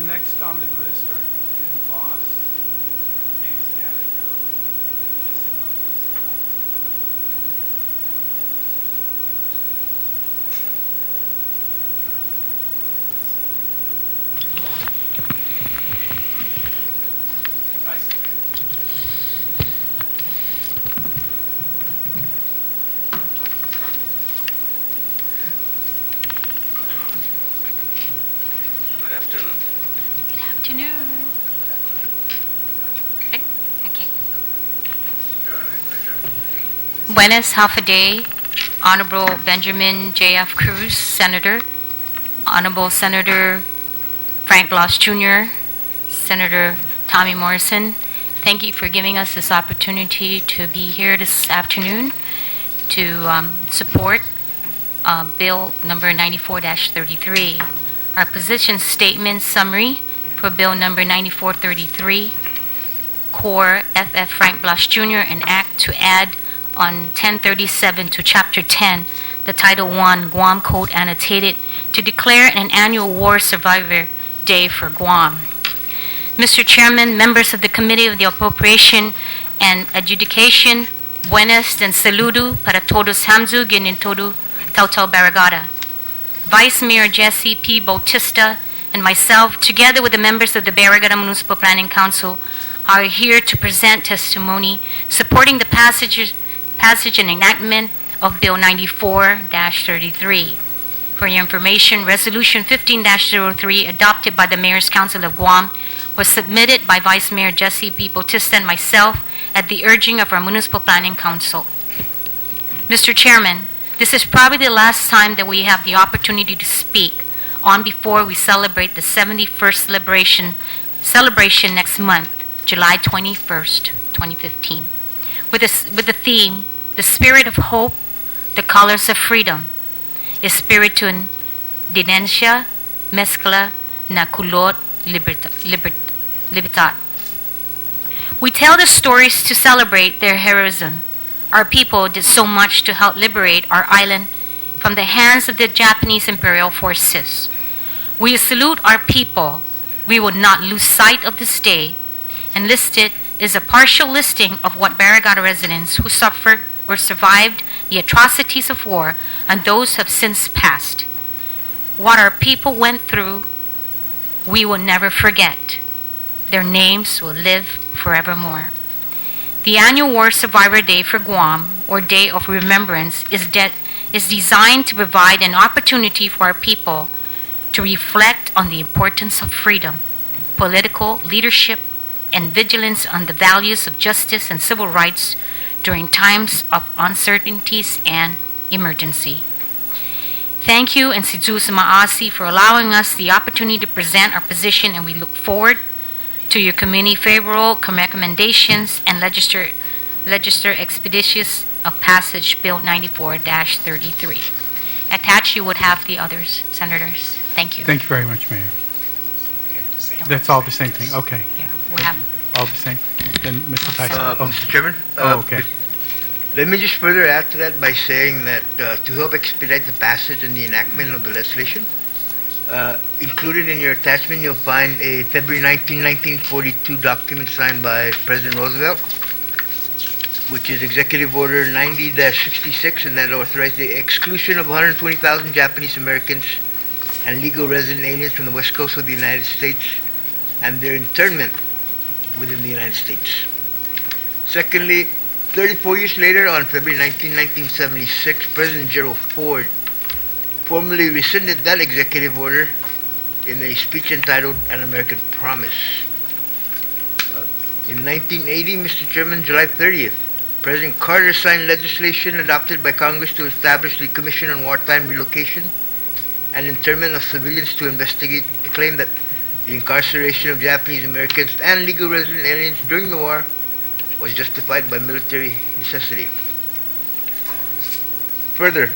next on the list are Blas,
afternoon.
Good afternoon. Okay. Buenas, half a day. Honorable Benjamin J.F. Cruz, Senator. Honorable Senator Frank Blas Jr., Senator Tommy Morrison, thank you for giving us this opportunity to be here this afternoon to support Bill number 94-33. Our position statement summary for Bill number 9433, Core FF Frank Blas Jr. and Act to add on 1037 to Chapter 10, the Title I Guam Code annotated to declare an annual War Survivor Day for Guam. Mr. Chairman, members of the Committee of the Appropriation and Adjudication, buenas and saludo para todos hamzug and in todo Tautau Barragata. Vice Mayor Jesse P. Bautista and myself, together with the members of the Barragata Municipal Planning Council, are here to present testimony supporting the passage and enactment of Bill 94-33. For your information, Resolution 15-03, adopted by the Mayor's Council of Guam, was submitted by Vice Mayor Jesse P. Bautista and myself at the urging of our Municipal Planning Council. Mr. Chairman, this is probably the last time that we have the opportunity to speak on before we celebrate the 71st celebration next month, July 21st, 2015, with the theme, The Spirit of Hope, the Colors of Freedom, Espiritu Dinencia Mezcla na Kulot Libertad. We tell the stories to celebrate their heroism. Our people did so much to help liberate our island from the hands of the Japanese imperial forces. We salute our people. We would not lose sight of this day. And listed is a partial listing of what Barragata residents who suffered or survived the atrocities of war and those have since passed. What our people went through, we will never forget. Their names will live forevermore. The annual War Survivor Day for Guam, or Day of Remembrance, is designed to provide an opportunity for our people to reflect on the importance of freedom, political leadership, and vigilance on the values of justice and civil rights during times of uncertainties and emergency. Thank you and Sidzu Maasi for allowing us the opportunity to present our position, and we look forward to your committee favorable recommendations and legislature expeditious of passage Bill 94-33. Attached, you would have the others, Senators. Thank you.
Thank you very much, Mayor. That's all the same thing. Okay.
Yeah, we'll have
all the same. Then Mr. Tyson.
Mr. Chairman?
Okay.
Let me just further add to that by saying that to help expedite the passage and the enactment of the legislation, included in your attachment, you'll find a February 19, 1942 document signed by President Roosevelt, which is Executive Order 90-66, and that authorized the exclusion of 120,000 Japanese Americans and legal resident aliens from the west coast of the United States and their internment within the United States. Secondly, 34 years later, on February 19, 1976, President Gerald Ford formally rescinded that executive order in a speech entitled An American Promise. In 1980, Mr. Chairman, July 30th, President Carter signed legislation adopted by Congress to establish the Commission on Wartime Relocation and Internment of Civilians to investigate the claim that the incarceration of Japanese Americans and legal resident aliens during the war was justified by military necessity. Further,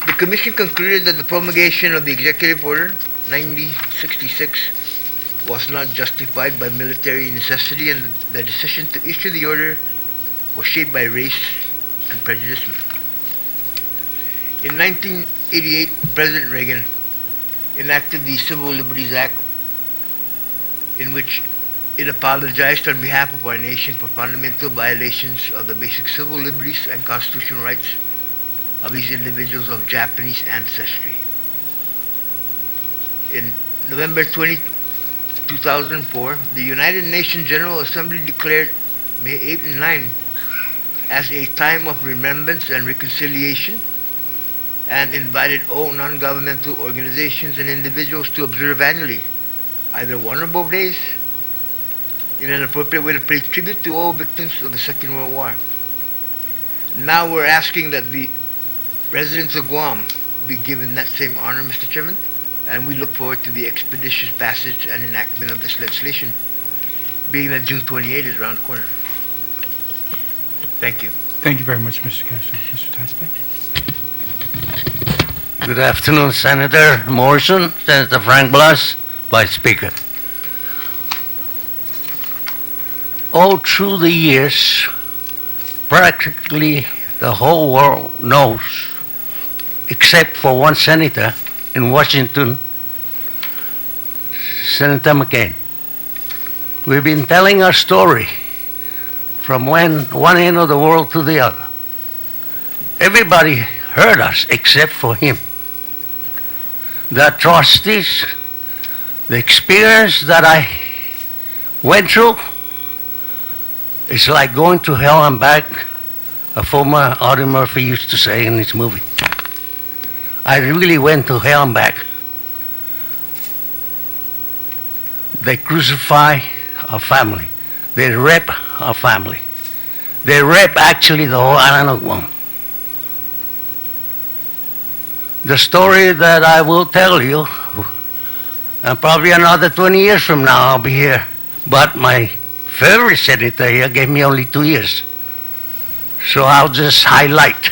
the Commission concluded that the promulgation of the Executive Order 9066 was not justified by military necessity, and the decision to issue the order was shaped by race and prejudice. In 1988, President Reagan enacted the Civil Liberties Act, in which it apologized on behalf of our nation for fundamental violations of the basic civil liberties and constitutional rights of these individuals of Japanese ancestry. In November 2004, the United Nations General Assembly declared May 8 and 9 as a time of remembrance and reconciliation, and invited all non-governmental organizations and individuals to observe annually either one or both days, in an appropriate way to pay tribute to all victims of the Second World War. Now we're asking that the residents of Guam be given that same honor, Mr. Chairman, and we look forward to the expeditious passage and enactment of this legislation, being that June 28 is around the corner. Thank you.
Thank you very much, Mr. Castro. Mr. Teisbeck?
Good afternoon, Senator Morrison, Senator Frank Blas, Vice Speaker. All through the years, practically the whole world knows, except for one senator in Washington, Senator McCain. We've been telling our story from one end of the world to the other. Everybody heard us except for him. The atrocities, the experience that I went through, it's like going to hell and back, a former Audie Murphy used to say in his movie. I really went to hell and back. They crucify our family. They rape our family. They rape actually the whole island of Guam. The story that I will tell you, and probably another 20 years from now I'll be here, but my favorite senator here gave me only 2 years. So I'll just highlight.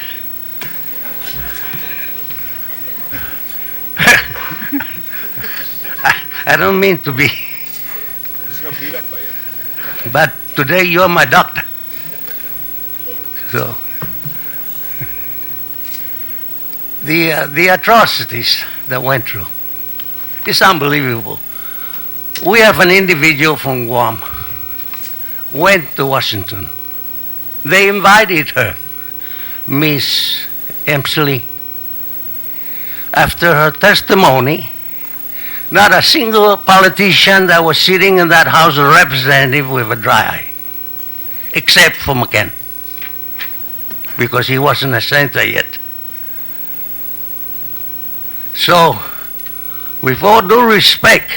I don't mean to be. But today you're my doctor. So the atrocities that went through, it's unbelievable. We have an individual from Guam went to Washington. They invited her, Miss Emsley. After her testimony, not a single politician that was sitting in that House of Representatives with a dry eye, except for McCain, because he wasn't a senator yet. So, with all due respect,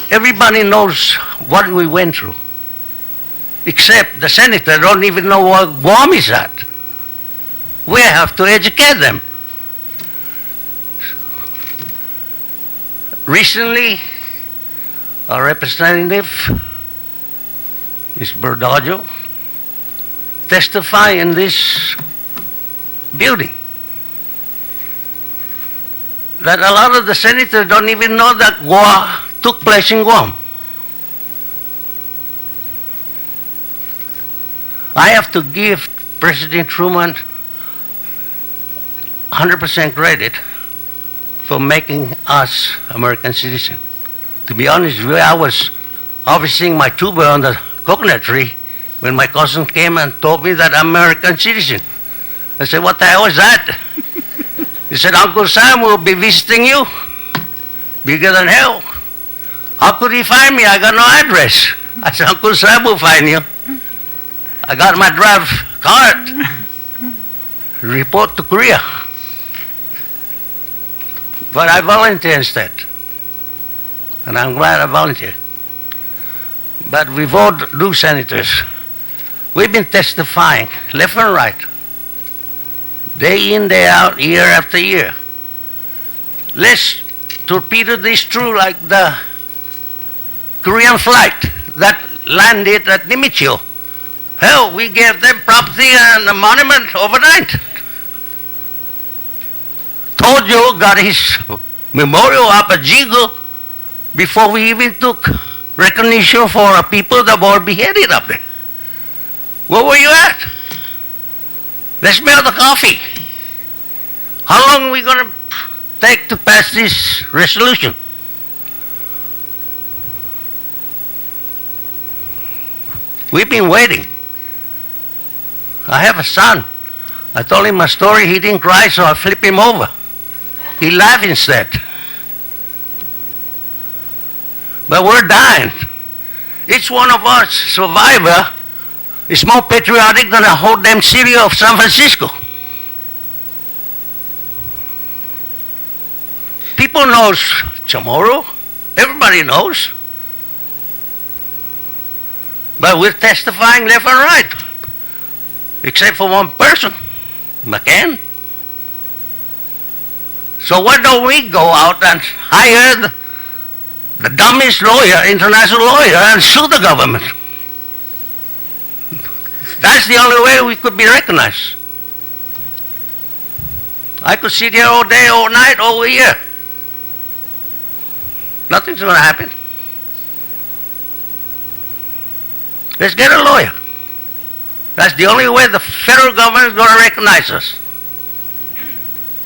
everybody knows what we went through, except the senator don't even know what Guam is at. We have to educate them. Recently, a representative, Ms. Berdagio, testified in this building that a lot of the senators don't even know that war took place in Guam. I have to give President Truman 100% credit for making us American citizens. To be honest with you, I was harvesting my tuber on the coconut tree when my cousin came and told me that I'm American citizen. I said, what the hell is that? He said, Uncle Sam will be visiting you. Bigger than hell. How could he find me? I got no address. I said, Uncle Sam will find you. I got my drive card. Report to Korea. But I volunteered instead. And I'm glad I volunteered. But with all due senators, we've been testifying left and right, day in, day out, year after year. Let's torpedo this through like the Korean flight that landed at Nimichio. Hell, we gave them property and a monument overnight. Tojo got his memorial up at Jigo before we even took recognition for our people that were beheaded up there. Where were you at? Let's smell the coffee. How long are we going to take to pass this resolution? We've been waiting. I have a son. I told him my story. He didn't cry, so I flipped him over. He laughed instead. But we're dying. Each one of us survivor is more patriotic than the whole damn city of San Francisco. People knows Chamorro. Everybody knows. But we're testifying left and right. Except for one person, McCann. So why don't we go out and hire the dumbest lawyer, international lawyer, and sue the government? That's the only way we could be recognized. I could sit here all day, all night, all year. Nothing's going to happen. Let's get a lawyer. That's the only way the federal government is going to recognize us.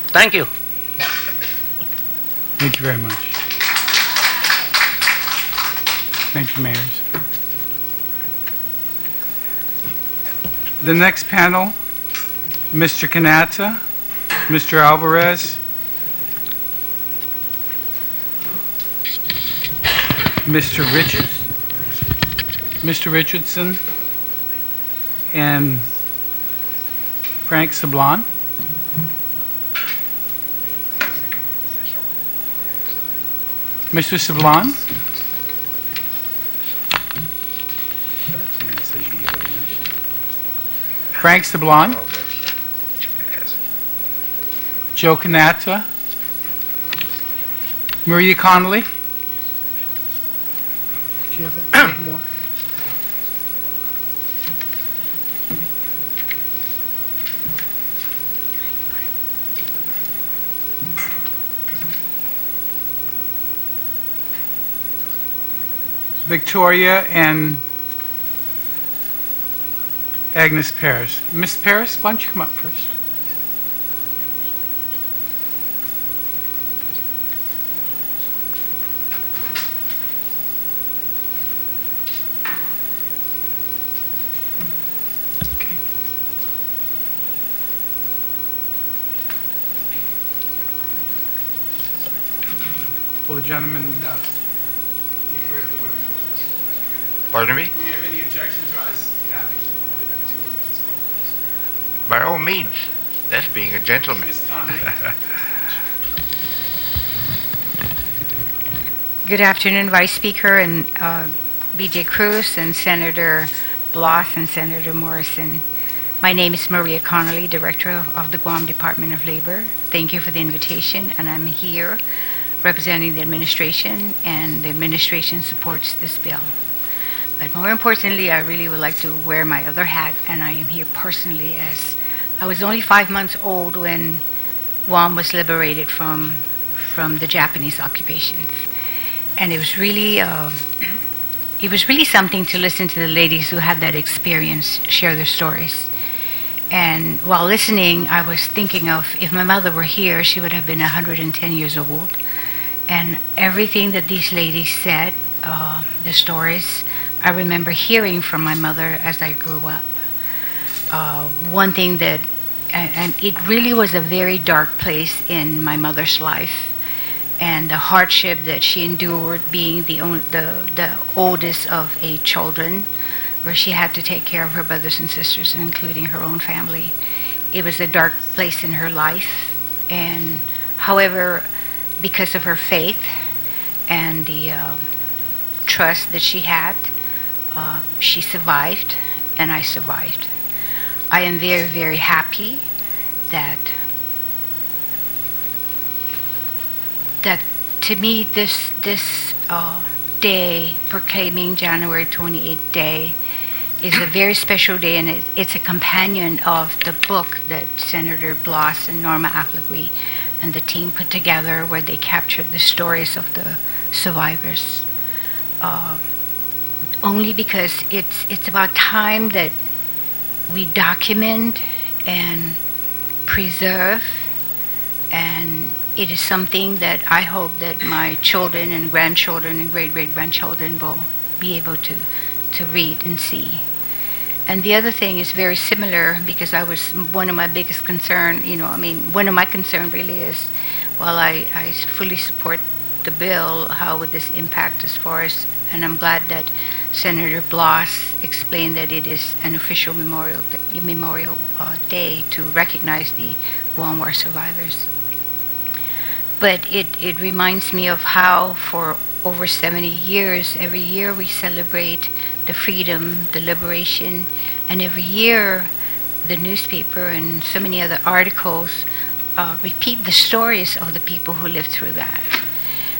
Thank you.
Thank you very much. Thank you, Mayors. The next panel, Mr. Kanata, Mr. Alvarez, Mr. Richardson, and Frank Sablon. Mr. Sablon. Frank Sablon. Joe Kanata. Maria Connolly. Do you have any more? Victoria and Agnes Paris. Miss Paris, why don't you come up first? Okay. Will the gentleman defer to the women?
Pardon me?
Do you have any objection to us having the 2 women speak?
By all means. That's being a gentleman.
Ms. Connolly.
Good afternoon, Vice Speaker and B.J. Cruz and Senator Blas and Senator Morrison. My name is Maria Connolly, Director of the Guam Department of Labor. Thank you for the invitation, and I'm here representing the administration, and the administration supports this bill. But more importantly, I really would like to wear my other hat, and I am here personally as I was only 5 months old when Guam was liberated from the Japanese occupations. And it was really something to listen to the ladies who had that experience share their stories. And while listening, I was thinking of if my mother were here, she would have been 110 years old. And everything that these ladies said, the stories, I remember hearing from my mother as I grew up. One thing that, and it really was a very dark place in my mother's life, and the hardship that she endured being the oldest of 8 children, where she had to take care of her brothers and sisters, including her own family. It was a dark place in her life, and however, because of her faith and the trust that she had, she survived, and I survived. I am very, very happy that to me this day, proclaiming January 28th Day, is a very special day, and it's a companion of the book that Senator Blas and Norma Appleby and the team put together, where they captured the stories of the survivors. Only because it's about time that we document and preserve, and it is something that I hope that my children and grandchildren and great-great-grandchildren will be able to read and see. And the other thing is very similar, because I was one of my biggest concern, one of my concern really is, while I fully support the bill, how would this impact as far as, and I'm glad that Senator Blas explained that it is an official memorial day to recognize the Guam War survivors. But it reminds me of how for over 70 years, every year we celebrate the freedom, the liberation, and every year the newspaper and so many other articles repeat the stories of the people who lived through that.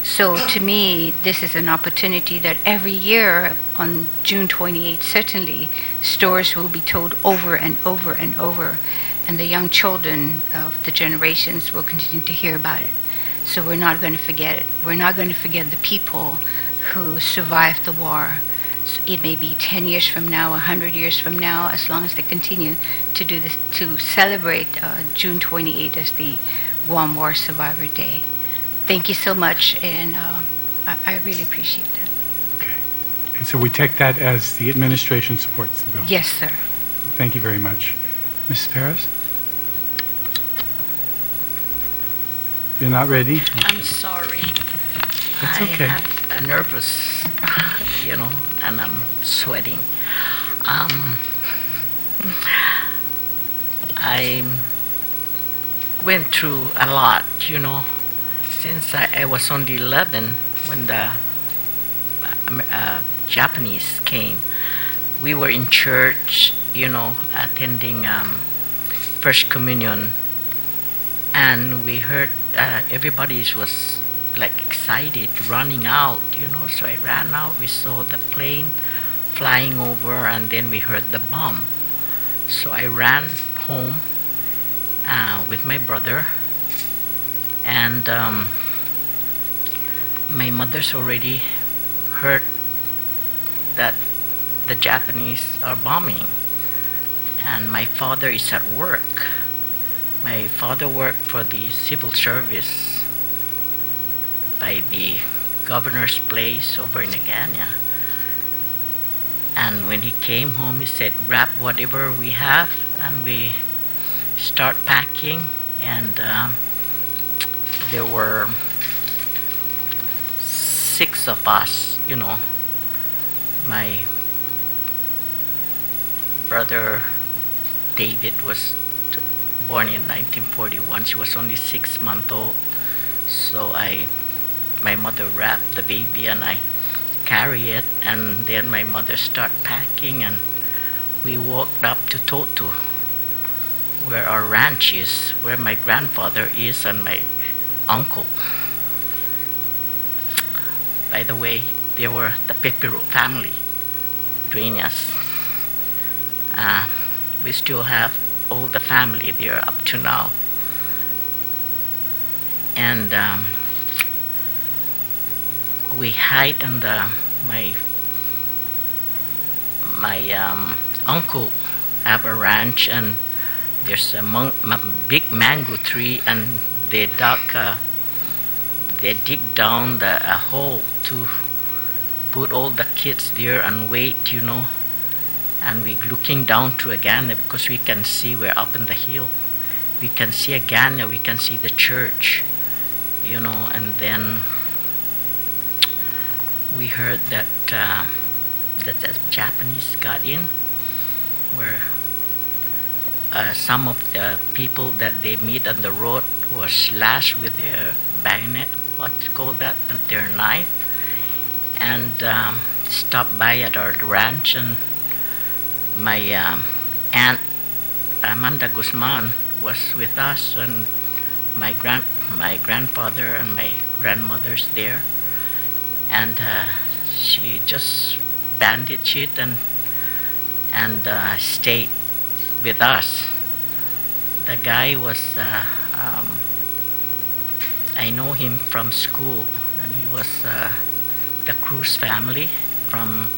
So to me, this is an opportunity that every year on June 28th, certainly, stories will be told over and over and over, and the young children of the generations will continue to hear about it. So we're not going to forget it. We're not going to forget the people who survived the war. So it may be 10 years from now, 100 years from now, as long as they continue to do this, to celebrate June 28 as the Guam War Survivor Day. Thank you so much, and I really appreciate that.
Okay. And so we take that as the administration supports the bill?
Yes, sir.
Thank you very much. Mrs. Perez? You're not ready?
I'm sorry.
That's
I
okay.
have a nervous, and I'm sweating. I went through a lot, since I was only 11 when the Japanese came. We were in church, attending First Communion, and we heard everybody was like excited, running out, so I ran out. We saw the plane flying over, and then we heard the bomb. So I ran home with my brother, and my mother's already heard that the Japanese are bombing, and my father is at work. My father worked for the civil service by the governor's place over in Agana. And when he came home, he said, "Wrap whatever we have," and we start packing. And there were 6 of us, My brother David was born in 1941. She was only 6 months old. So my mother wrapped the baby, and I carry it, and then my mother start packing, and we walked up to Totu, where our ranch is, where my grandfather is and my uncle. By the way, they were the Pepero family, Dueñas. We still have all the family there up to now. And we hide in my uncle have a ranch, and there's a big mango tree, and they dig down a hole to put all the kids there and wait, and we're looking down to Agana because we can see we're up in the hill. We can see Agana, we can see the church, and then we heard that the Japanese got in, where some of the people that they meet on the road was slashed with their bayonet, what's called that, their knife, and stopped by at our ranch. And my aunt Amanda Guzman was with us, and my grandfather and my grandmother's there, and she just bandaged it and stayed with us. The guy was I know him from school, and he was the Cruz family from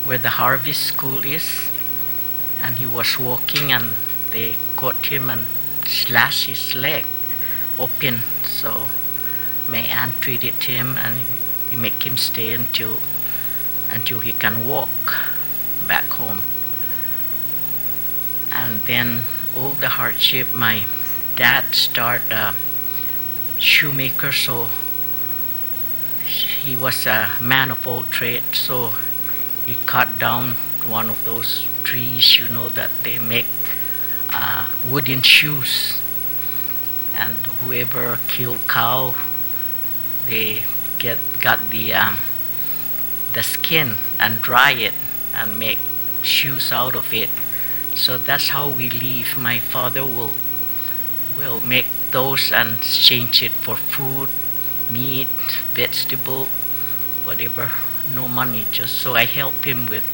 where the Harvest School is, and he was walking, and they caught him and slashed his leg open. So my aunt treated him, and we make him stay until he can walk back home. And then all the hardship, my dad started a shoemaker, so he was a man of all trades, so he cut down one of those trees, that they make wooden shoes. And whoever killed cow they got the skin and dry it and make shoes out of it. So that's how we live. My father will make those and exchange it for food, meat, vegetable, whatever. No money, just so I help him with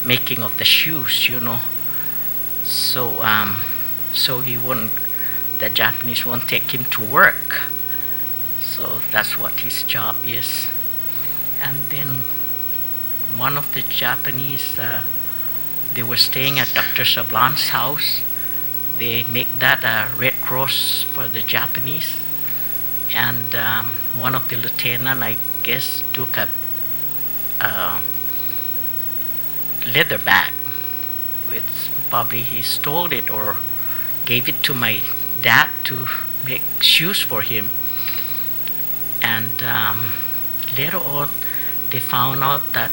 making of the shoes, So he won't. The Japanese won't take him to work. So that's what his job is. And then one of the Japanese, they were staying at Dr. Sablan's house. They make that a Red Cross for the Japanese. And one of the lieutenant, I guess, took a leather bag. It's probably he stole it or gave it to my dad to make shoes for him. And later on, they found out that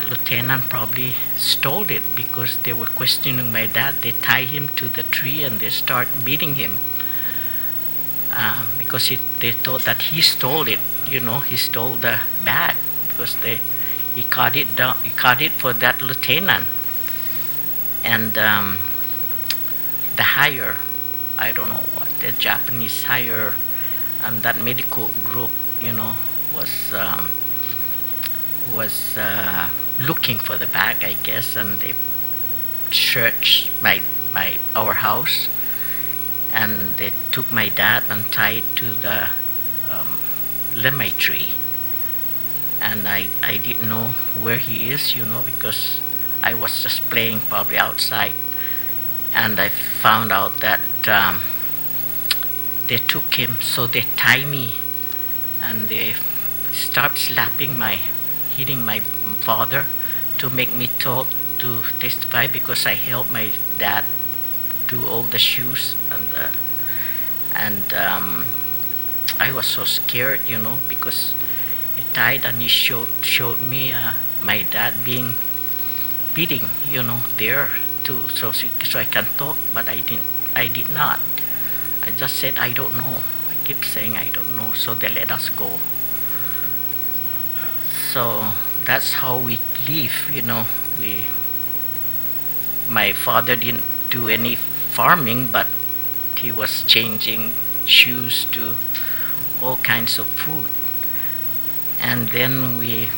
lieutenant probably stole it because they were questioning my dad. They tie him to the tree and they start beating him because they thought that he stole it. He stole the bag because he caught it down. He caught it for that lieutenant. And the higher, I don't know what, the Japanese higher, and that medical group, was looking for the bag, I guess, and they searched our house, and they took my dad and tied to the lemay tree. And I didn't know where he is, because I was just playing probably outside, and I found out that they took him, so they tie me, and they start hitting my father to make me talk, to testify, because I helped my dad do all the shoes, and I was so scared, because he tied and he showed me my dad being beating, there too, so I can talk, but I did not. I just said I don't know. I keep saying I don't know, so they let us go. So that's how we live, my father didn't do any farming, but he was changing shoes to all kinds of food. And then we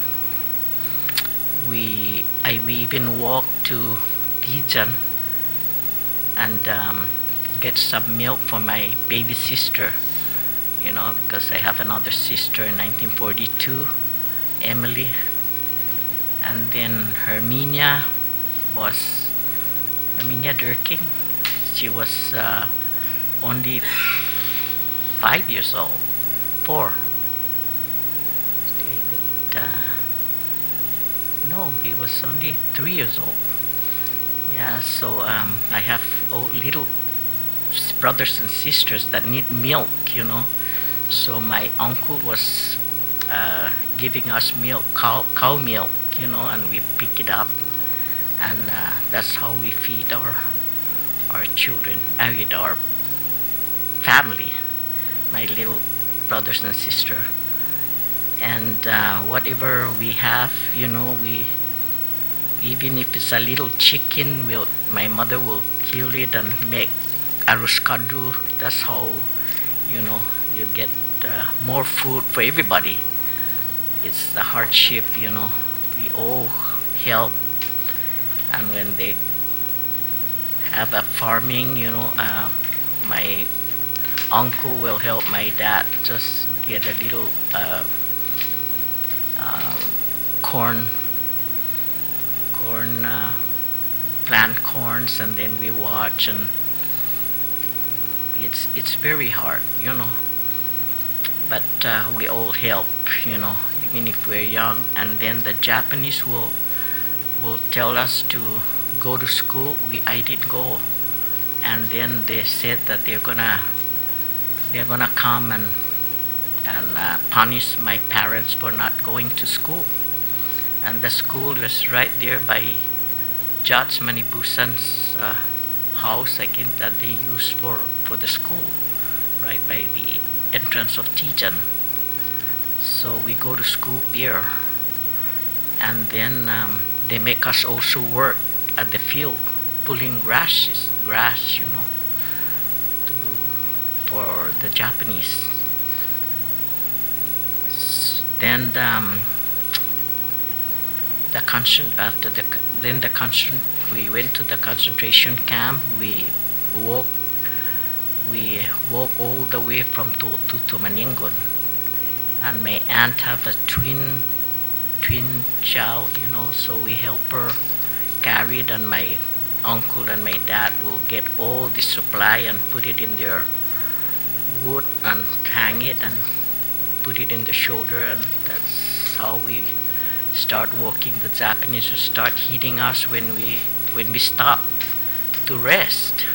even walked to Pigeon and get some milk for my baby sister, because I have another sister in 1942, Emily. And then Herminia Durkin. She was only 5 years old, 4. No, he was only 3 years old. Yeah, so I have little brothers and sisters that need milk, So my uncle was giving us milk, cow milk, and we pick it up, and that's how we feed our children, our family, my little brothers and sister. And whatever we have, we, even if it's a little chicken, my mother will kill it and make arroz kadu. That's how, you get more food for everybody. It's the hardship, we all help. And when they have a farming, my uncle will help my dad just get a little corn, plant corns, and then we watch, and it's very hard, but we all help, even if we're young. And then the Japanese will tell us to go to school. I did go, and then they said that they're gonna come and punish my parents for not going to school. And the school was right there by Judge Manibusan's house, again, that they used for the school. right by the entrance of Tijan. So we go to school there, and then they make us also work at the field, pulling grass, for the Japanese. Then we went to the concentration camp. We walked all the way from to Maningon, and my aunt have a twin child, so we help her carry it, and my uncle and my dad will get all the supply and put it in their wood and hang it and put it in the shoulder, and that's how we start walking. The Japanese will start hitting us when we stop to rest,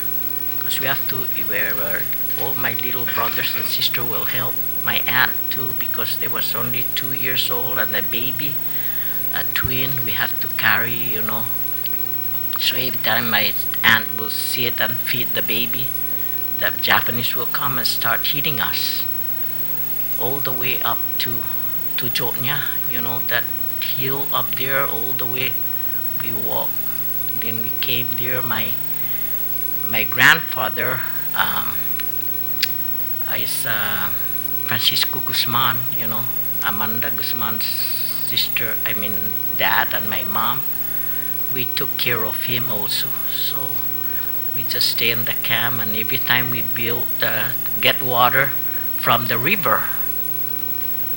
because we have to, where all my little brothers and sister will help my aunt too, because they was only 2 years old and a baby, a twin, we have to carry, So every time my aunt will sit and feed the baby, the Japanese will come and start hitting us all the way up to Jotnya, that hill up there, all the way we walk. Then we came there. My grandfather is Francisco Guzman, Amanda Guzman's dad and my mom. We took care of him also. So we just stay in the camp, and every time we get water from the river,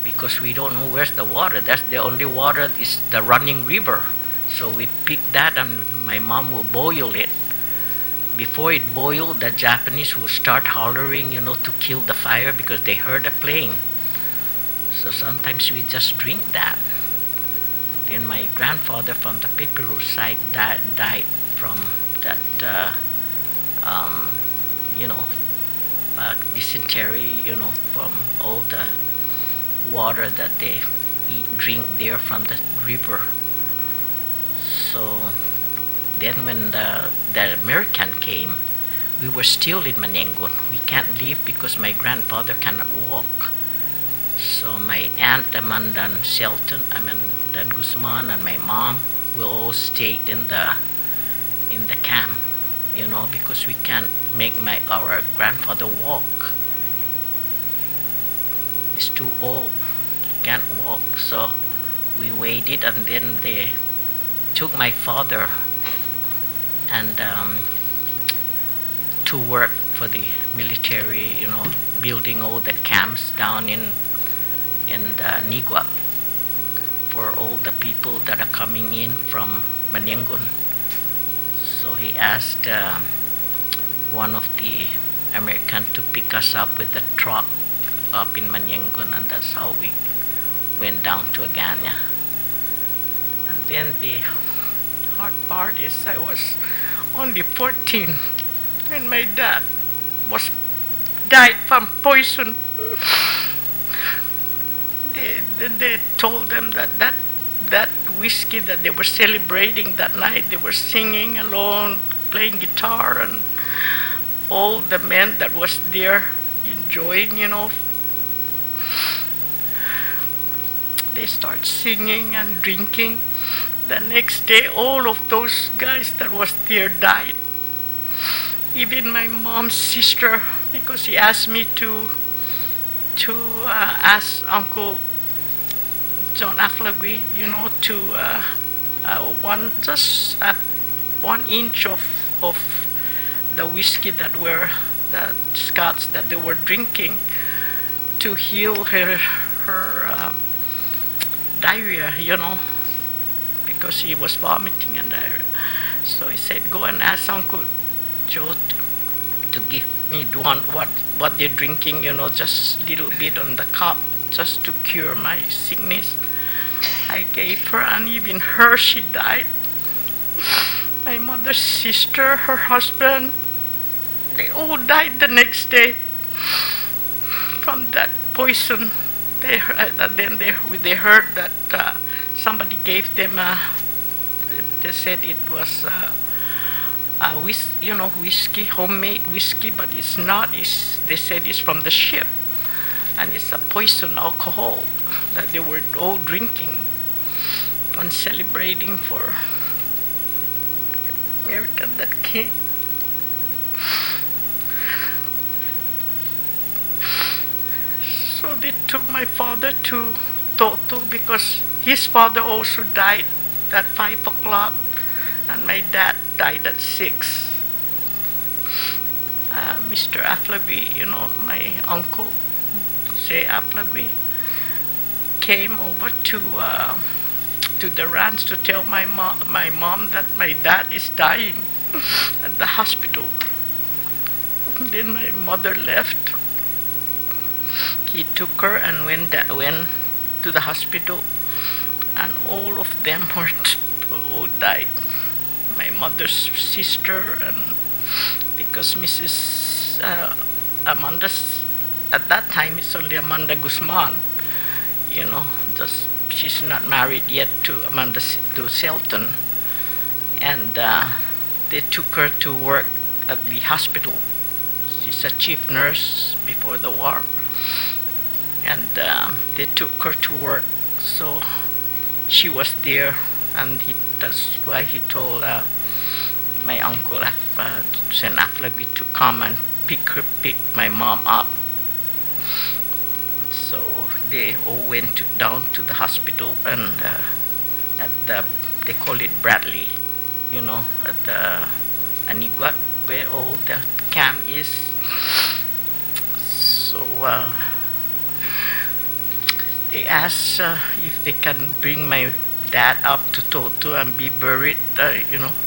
because we don't know where's the water. That's the only water is the running river. So we pick that, and my mom will boil it. Before it boiled, the Japanese will start hollering, to kill the fire, because they heard a plane. So sometimes we just drink that. Then my grandfather from the Peperu side died from that, dysentery, from all the water that they drink there from the river. So then when the American came, we were still in Manengon. We can't leave because my grandfather cannot walk. So my aunt Amanda and Dan Guzman and my mom will all stay in the camp, because we can't make our grandfather walk. He's too old, he can't walk. So we waited, and then they took my father and to work for the military, building all the camps down in Niguap for all the people that are coming in from Manengon. So he asked one of the Americans to pick us up with the truck up in Manengon, and that's how we went down to Agana. And then the hard part is I was only 14 when my dad died from poison. They told them that whiskey that they were celebrating that night, they were singing alone, playing guitar, and all the men that was there enjoying, they start singing and drinking. The next day, all of those guys that was there died. Even my mom's sister, because he asked me to ask Uncle John Aflagui, to 1 inch of the whiskey that were the Scots that they were drinking to heal her diarrhea, because he was vomiting and diarrhea. So he said, go and ask Uncle Joe to give me what they're drinking, just a little bit on the cup, just to cure my sickness. I gave her, and even her, she died. My mother's sister, her husband, they all died the next day from that poison. They heard that somebody gave them they said it was whiskey, homemade whiskey, but it's not. They said it's from the ship, and it's a poison alcohol that they were all drinking and celebrating for America that came. So they took my father to Toto because his father also died at 5 o'clock, and my dad died at 6. Mr. Aflaby, my uncle, say Aflaby, came over to the ranch to tell my mom that my dad is dying at the hospital. Then my mother left. He took her and went to the hospital, and all of them all died. My mother's sister, and because Mrs. Amanda, at that time it's only Amanda Guzman, she's not married yet to Selton, and they took her to work at the hospital. She's a chief nurse before the war, and they took her to work. So she was there, and that's why he told my uncle Sen Aflabi to come and pick my mom up. So they all went down to the hospital, and they call it Bradley, at the Aniguat, where all the camp is. So they asked if they can bring my dad up to Toto and be buried,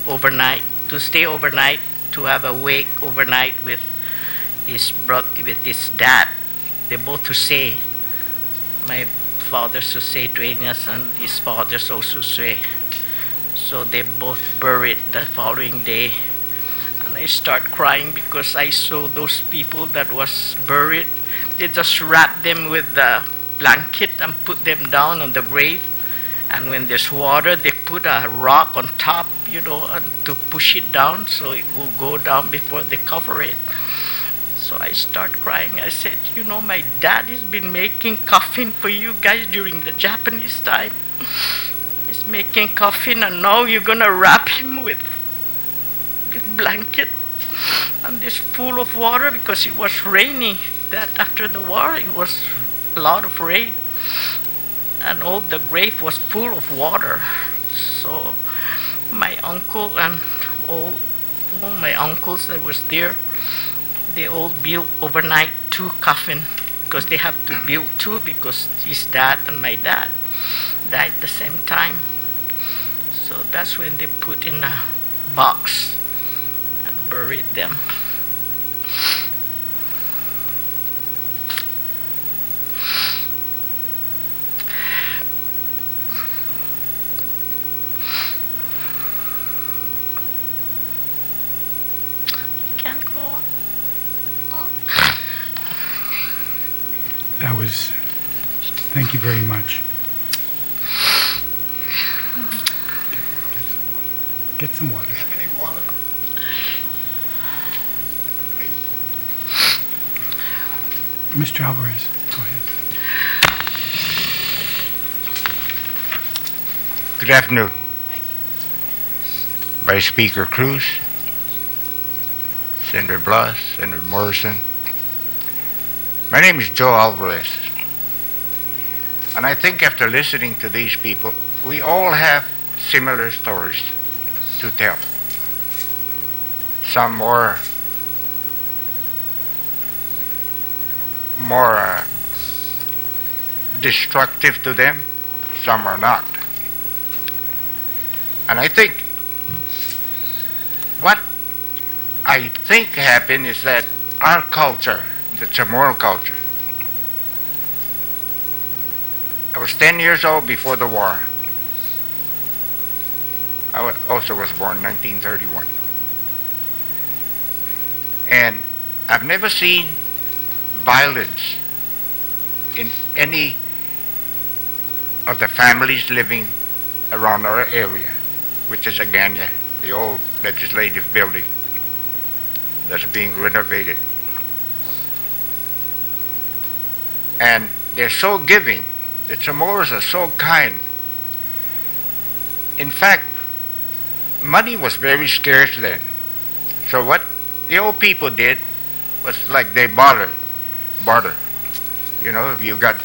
overnight, to stay overnight, to have a wake overnight with his dad. They both Jose, my father's Jose Duenas and his father's also Jose. So they both buried the following day. And I start crying because I saw those people that was buried. They just wrapped them with the blanket and put them down on the grave. And when there's water, they put a rock on top, and to push it down so it will go down before they cover it. So I start crying. I said, my dad has been making coffin for you guys during the Japanese time. He's making coffin, and now you're going to wrap him with this blanket. And it's full of water because it was rainy. That after the war, it was a lot of rain. And all the grave was full of water. So my uncle and all my uncles that was there, they all built overnight 2 coffins because they have to build 2 because his dad and my dad died the same time. So that's when they put in a box and buried them.
Thank you very much. Get some water.
Do you have any water?
Mr. Alvarez, go ahead.
Good afternoon. Vice Speaker Cruz, Senator Blas, Senator Morrison. My name is Joe Alvarez. And I think after listening to these people, we all have similar stories to tell. Some more destructive to them, some are not. And I think what I think happened is that our culture, the Chamorro culture, I was 10 years old before the war. I also was born in 1931. And I've never seen violence in any of the families living around our area, which is Aganya, the old legislative building that's being renovated. And they're so giving. The Chamorros are so kind. In fact, money was very scarce then. So what the old people did was like they barter. You know, if you got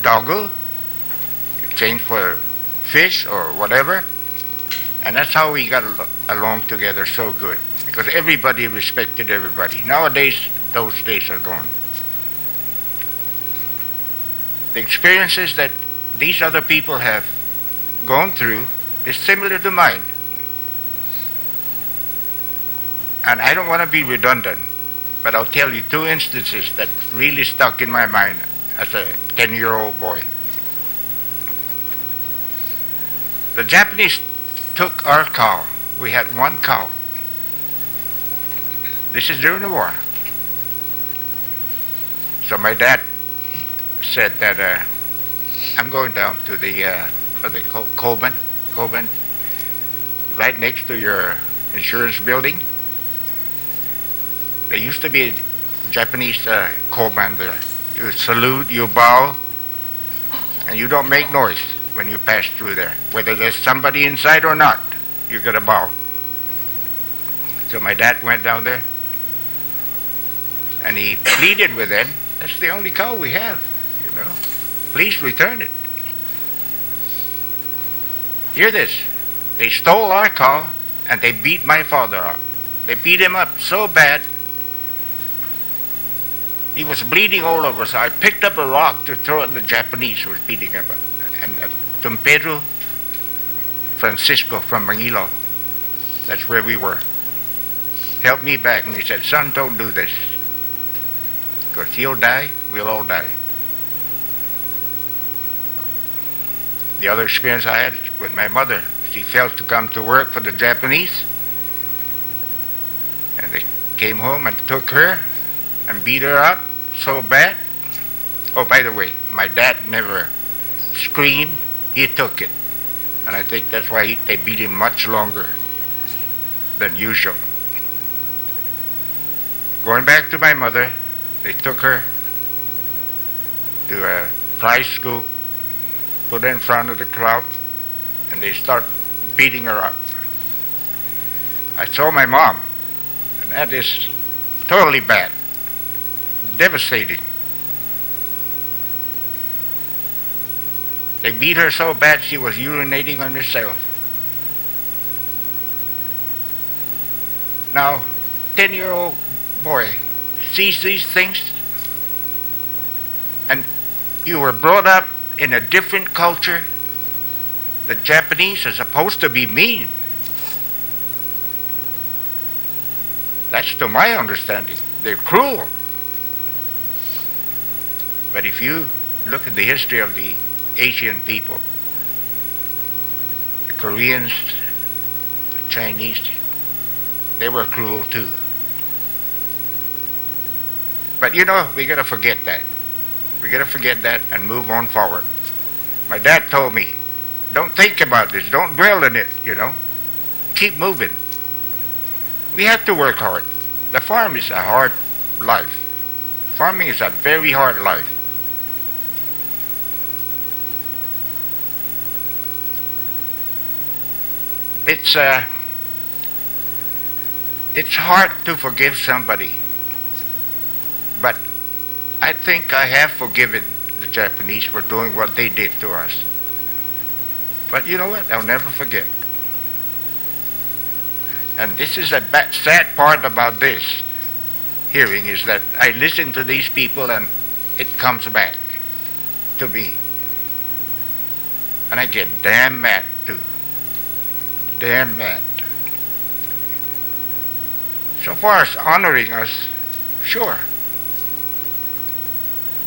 doggo, you change for fish or whatever. And that's how we got along together so good. Because everybody respected everybody. Nowadays, those days are gone. The experiences that these other people have gone through is similar to mine. And I don't want to be redundant, but I'll tell you two instances that really stuck in my mind as a 10-year-old boy. The Japanese took our cow. We had one cow. This is during the war. So my dad said that I'm going down to the what they call Koban, right next to your insurance building. There used to be a Japanese Koban there. You salute, you bow, and you don't make noise when you pass through there. Whether there's somebody inside or not, you gotta bow. So my dad went down there, and he pleaded with them. That's the only cow we have, you know. Please return it. Hear this. They stole our cow, and they beat my father up. They beat him up so bad, he was bleeding all over. So I picked up a rock to throw at the Japanese who was beating him up. And Pedro Francisco from Manilo, that's where we were, helped me back. And he said, son, don't do this. Because he'll die, we'll all die. The other experience I had is with my mother. She failed to come to work for the Japanese. And they came home and took her and beat her up so bad. Oh, by the way, my dad never screamed. He took it. And I think that's why they beat him much longer than usual. Going back to my mother, they took her to a prize school, put her in front of the crowd, and they start beating her up. I saw my mom, and that is totally bad, devastating. They beat her so bad she was urinating on herself. Now, 10-year-old boy sees these things, and you were brought up in a different culture. The Japanese are supposed to be mean. That's to my understanding. They're cruel. But if you look at the history of the Asian people, the Koreans, the Chinese, they were cruel too. But you know, we got to forget that. We got to forget that and move on forward. My dad told me, don't think about this. Don't dwell in it, you know. Keep moving. We have to work hard. The farm is a hard life. Farming is a very hard life. It's hard to forgive somebody. But I think I have forgiven the Japanese for doing what they did to us. But you know what? I'll never forget. And this is a sad part about this hearing, is that I listen to these people and it comes back to me. And I get damn mad too. Damn mad. So far as honoring us, sure.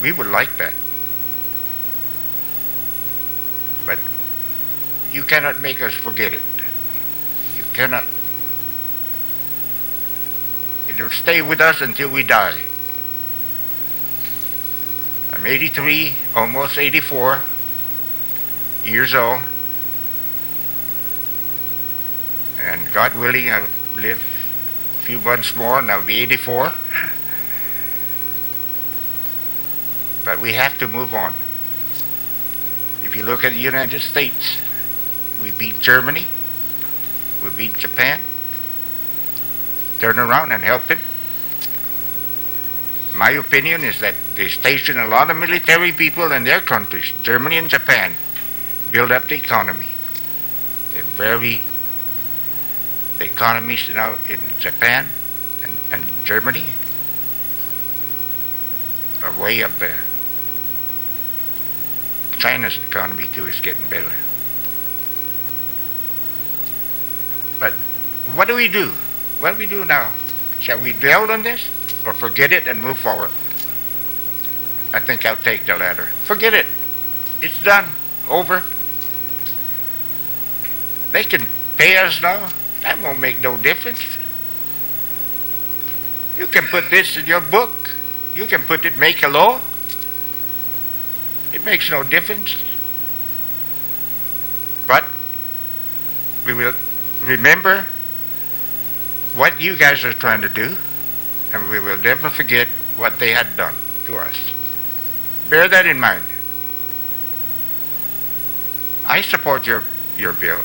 We would like that. But you cannot make us forget it. You cannot. It will stay with us until we die. I'm 83, almost 84 years old. And And God willing, I'll live a few months more and I'll be 84. But we have to move on. If you look at the United States, we beat Germany, we beat Japan, turn around and help them. My opinion is that they station a lot of military people in their countries, Germany and Japan, build up the economy. The economies now in Japan and Germany are way up there. China's economy too is getting better. But what do we do? What do we do now? Shall we dwell on this or forget it and move forward? I think I'll take the latter. Forget it. It's done. Over. They can pay us now. That won't make no difference. You can put this in your book. You can put it, make a law. It makes no difference. But we will remember what you guys are trying to do, and we will never forget what they had done to us. Bear that in mind. I support your bill.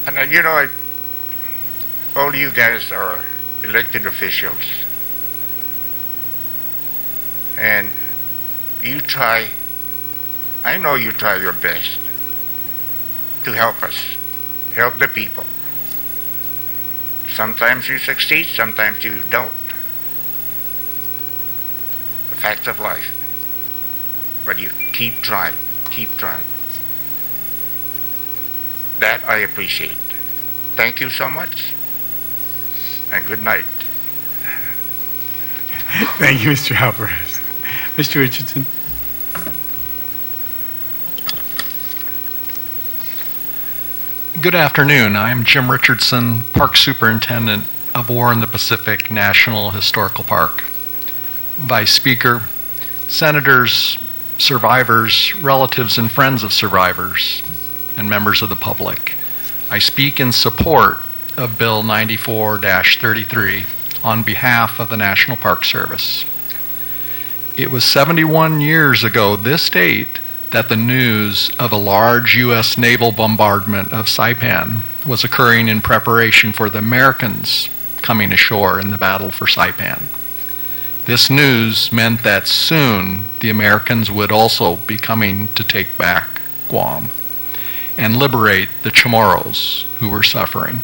And all you guys are elected officials, and I know you try your best to help us, help the people. Sometimes you succeed, sometimes you don't. The facts of life. But you keep trying, keep trying. That I appreciate. Thank you so much, and good night.
Thank you, Mr. Alvarez. Mr. Richardson.
Good afternoon. I'm Jim Richardson, Park Superintendent of War in the Pacific National Historical Park. Vice Speaker, Senators, survivors, relatives, and friends of survivors, and members of the public. I speak in support of Bill 94-33 on behalf of the National Park Service. It was 71 years ago this date that the news of a large U.S. naval bombardment of Saipan was occurring in preparation for the Americans coming ashore in the battle for Saipan. This news meant that soon the Americans would also be coming to take back Guam and liberate the Chamorros who were suffering.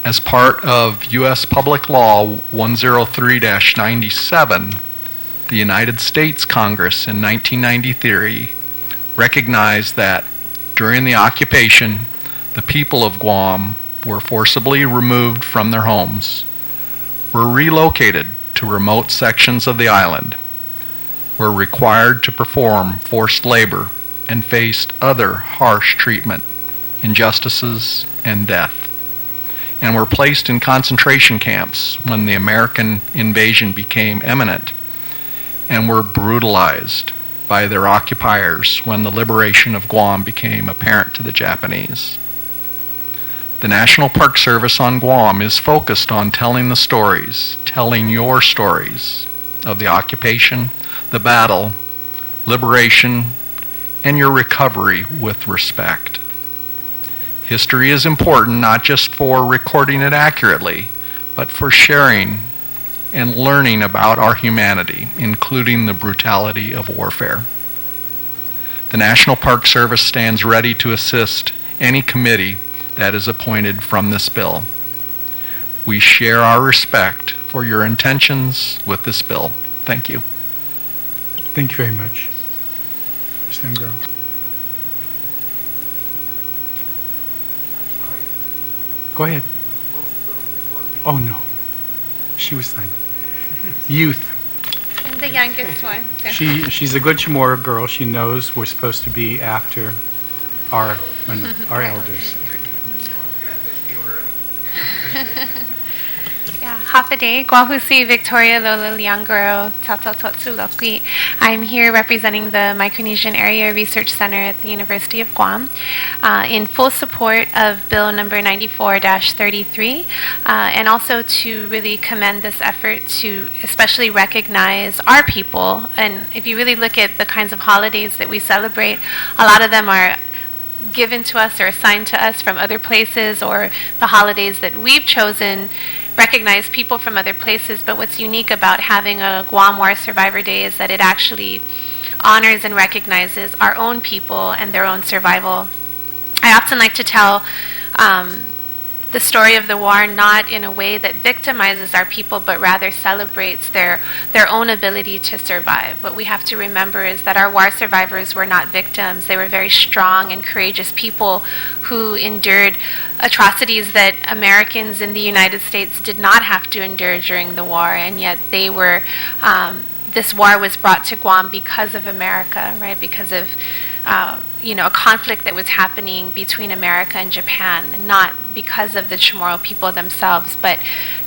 As part of U.S. Public Law 103-97, the United States Congress in 1993 recognized that during the occupation, the people of Guam were forcibly removed from their homes, were relocated to remote sections of the island, were required to perform forced labor, and faced other harsh treatment, injustices, and death, and were placed in concentration camps when the American invasion became imminent, and were brutalized by their occupiers when the liberation of Guam became apparent to the Japanese. The National Park Service on Guam is focused on telling the stories, telling your stories of the occupation, the battle, liberation, and your recovery with respect. History is important not just for recording it accurately, but for sharing and learning about our humanity, including the brutality of warfare. The National Park Service stands ready to assist any committee that is appointed from this bill. We share our respect for your intentions with this bill. Thank you.
Thank you very much. Mr. Engro. Go ahead. Oh, no. She was signed. Youth.
the youngest one. So.
She's a good Chamorro girl. She knows we're supposed to be after our elders.
Yeah, Hapade, Guahusi, Victoria, Lola, Liangoro, Tato Totsu Lokwi. I'm here representing the Micronesian Area Research Center at the University of Guam in full support of Bill number 94-33 and also to really commend this effort to especially recognize our people. And if you really look at the kinds of holidays that we celebrate, a lot of them are given to us or assigned to us from other places, or the holidays that we've chosen recognize people from other places. But what's unique about having a Guam War Survivor Day is that it actually honors and recognizes our own people and their own survival. I often like to tell the story of the war not in a way that victimizes our people, but rather celebrates their own ability to survive. What we have to remember is that our war survivors were not victims. They were very strong and courageous people who endured atrocities that Americans in the United States did not have to endure during the war, and yet they were, this war was brought to Guam because of America, right? Because of a conflict that was happening between America and Japan, not because of the Chamorro people themselves. But,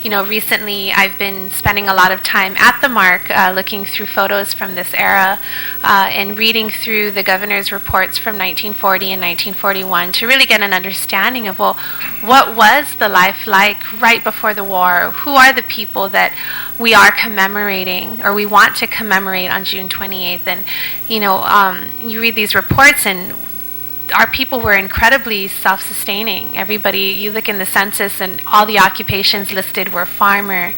recently I've been spending a lot of time at the MARC looking through photos from this era and reading through the governor's reports from 1940 and 1941 to really get an understanding of, well, what was the life like right before the war? Who are the people that we are commemorating, or we want to commemorate on June 28th? And, you read these reports, and our people were incredibly self-sustaining. Everybody, you look in the census, and all the occupations listed were farmer,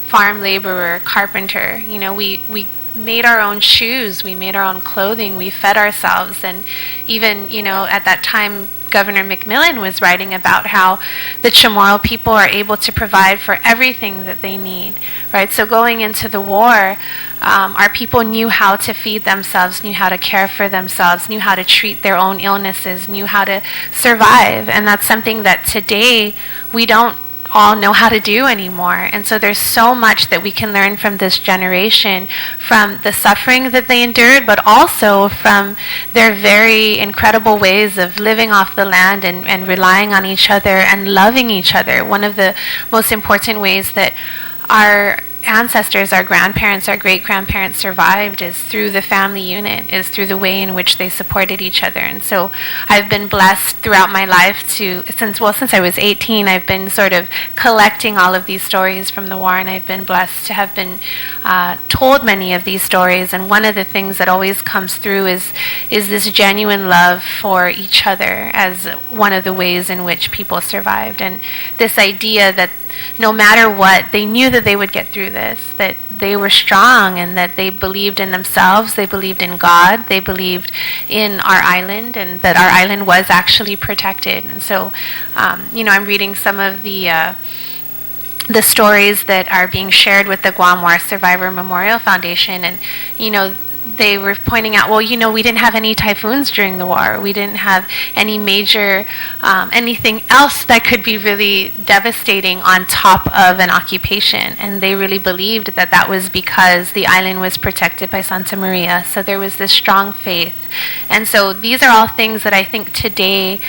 farm laborer, carpenter. We made our own shoes, we made our own clothing, we fed ourselves. And even, at that time, Governor McMillan was writing about how the Chamorro people are able to provide for everything that they need, right? So going into the war, our people knew how to feed themselves, knew how to care for themselves, knew how to treat their own illnesses, knew how to survive. And that's something that today we don't all know how to do anymore. And so there's so much that we can learn from this generation, from the suffering that they endured, but also from their very incredible ways of living off the land and relying on each other and loving each other. One of the most important ways that our ancestors, our grandparents, our great-grandparents survived is through the family unit, is through the way in which they supported each other. And so I've been blessed throughout my life since I was 18, I've been sort of collecting all of these stories from the war, and I've been blessed to have been told many of these stories. And one of the things that always comes through is this genuine love for each other as one of the ways in which people survived. And this idea that no matter what, they knew that they would get through this, that they were strong, and that they believed in themselves, they believed in God, they believed in our island, and that our island was actually protected. And so, I'm reading some of the stories that are being shared with the Guam War Survivor Memorial Foundation, and, they were pointing out, well, we didn't have any typhoons during the war. We didn't have any major, anything else that could be really devastating on top of an occupation. And they really believed that that was because the island was protected by Santa Maria. So there was this strong faith. And so these are all things that I think today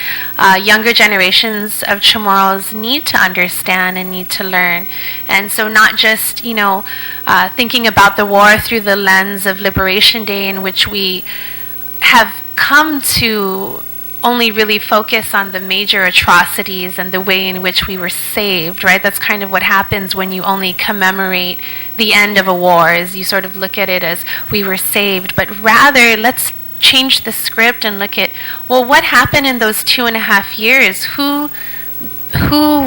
younger generations of Chamorros need to understand and need to learn. And so not just, thinking about the war through the lens of Liberation Day, in which we have come to only really focus on the major atrocities and the way in which we were saved, right? That's kind of what happens when you only commemorate the end of a war, is you sort of look at it as we were saved. But rather, let's change the script and look at, well, what happened in those 2.5 years? Who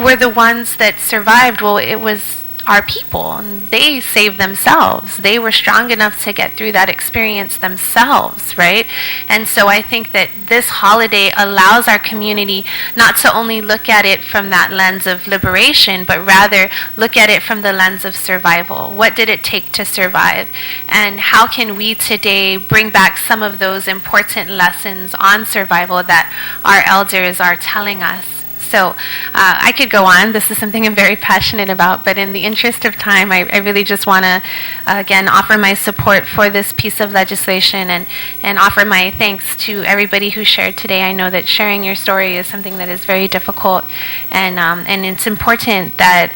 were the ones that survived? Well, it was our people, and they saved themselves. They were strong enough to get through that experience themselves, right? And so I think that this holiday allows our community not to only look at it from that lens of liberation, but rather look at it from the lens of survival. What did it take to survive? And how can we today bring back some of those important lessons on survival that our elders are telling us? So I could go on. This is something I'm very passionate about, but in the interest of time, I really just want to, again, offer my support for this piece of legislation and offer my thanks to everybody who shared today. I know that sharing your story is something that is very difficult, and it's important that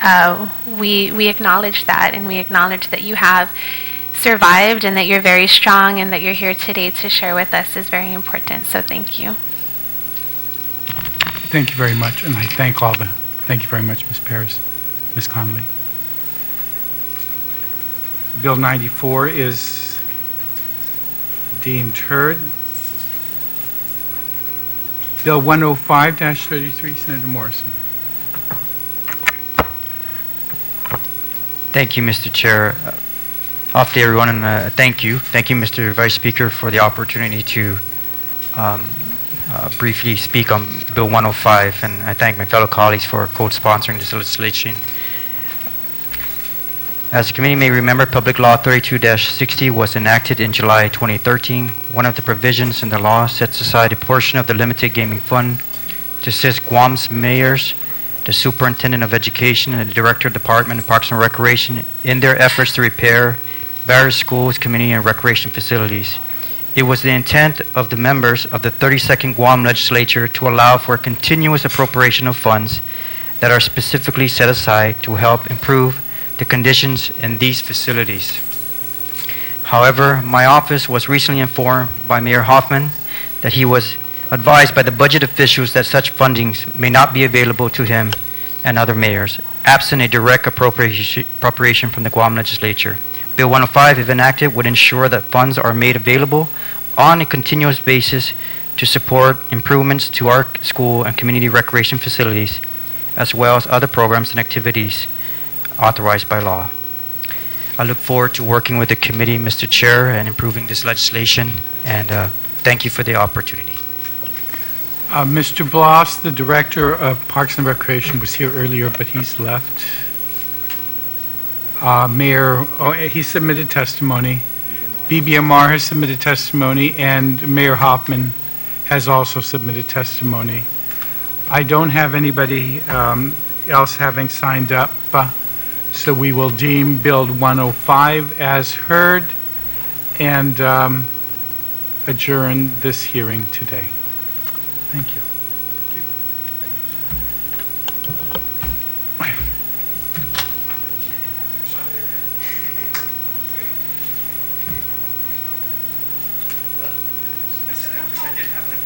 we acknowledge that, and we acknowledge that you have survived and that you're very strong and that you're here today to share with us is very important. So thank you.
Thank you very much, and I thank all the, thank you very much, Ms. Paris, Ms. Connolly. Bill 94 is deemed heard. Bill 105-33, Senator Morrison.
Thank you, Mr. Chair. Off day, everyone, and thank you. Thank you, Mr. Vice Speaker, for the opportunity to briefly speak on Bill 105, and I thank my fellow colleagues for co-sponsoring this legislation. As the committee may remember, Public Law 32-60 was enacted in July 2013. One of the provisions in the law sets aside a portion of the limited gaming fund to assist Guam's mayors, the Superintendent of Education, and the Director of Department of Parks and Recreation in their efforts to repair various schools, community, and recreation facilities. It was the intent of the members of the 32nd Guam Legislature to allow for a continuous appropriation of funds that are specifically set aside to help improve the conditions in these facilities. However, my office was recently informed by Mayor Hoffman that he was advised by the budget officials that such fundings may not be available to him and other mayors, absent a direct appropriation from the Guam Legislature. Bill 105, if enacted, would ensure that funds are made available on a continuous basis to support improvements to our school and community recreation facilities, as well as other programs and activities authorized by law. I look forward to working with the committee, Mr. Chair, and improving this legislation, and thank you for the opportunity.
Mr. Blas, the Director of Parks and Recreation, was here earlier, but he's left. Mayor, he submitted testimony. BBMR has submitted testimony, and Mayor Hoffman has also submitted testimony. I don't have anybody else having signed up, so we will deem Bill 105 as heard and adjourn this hearing today. Thank you.
I didn't have like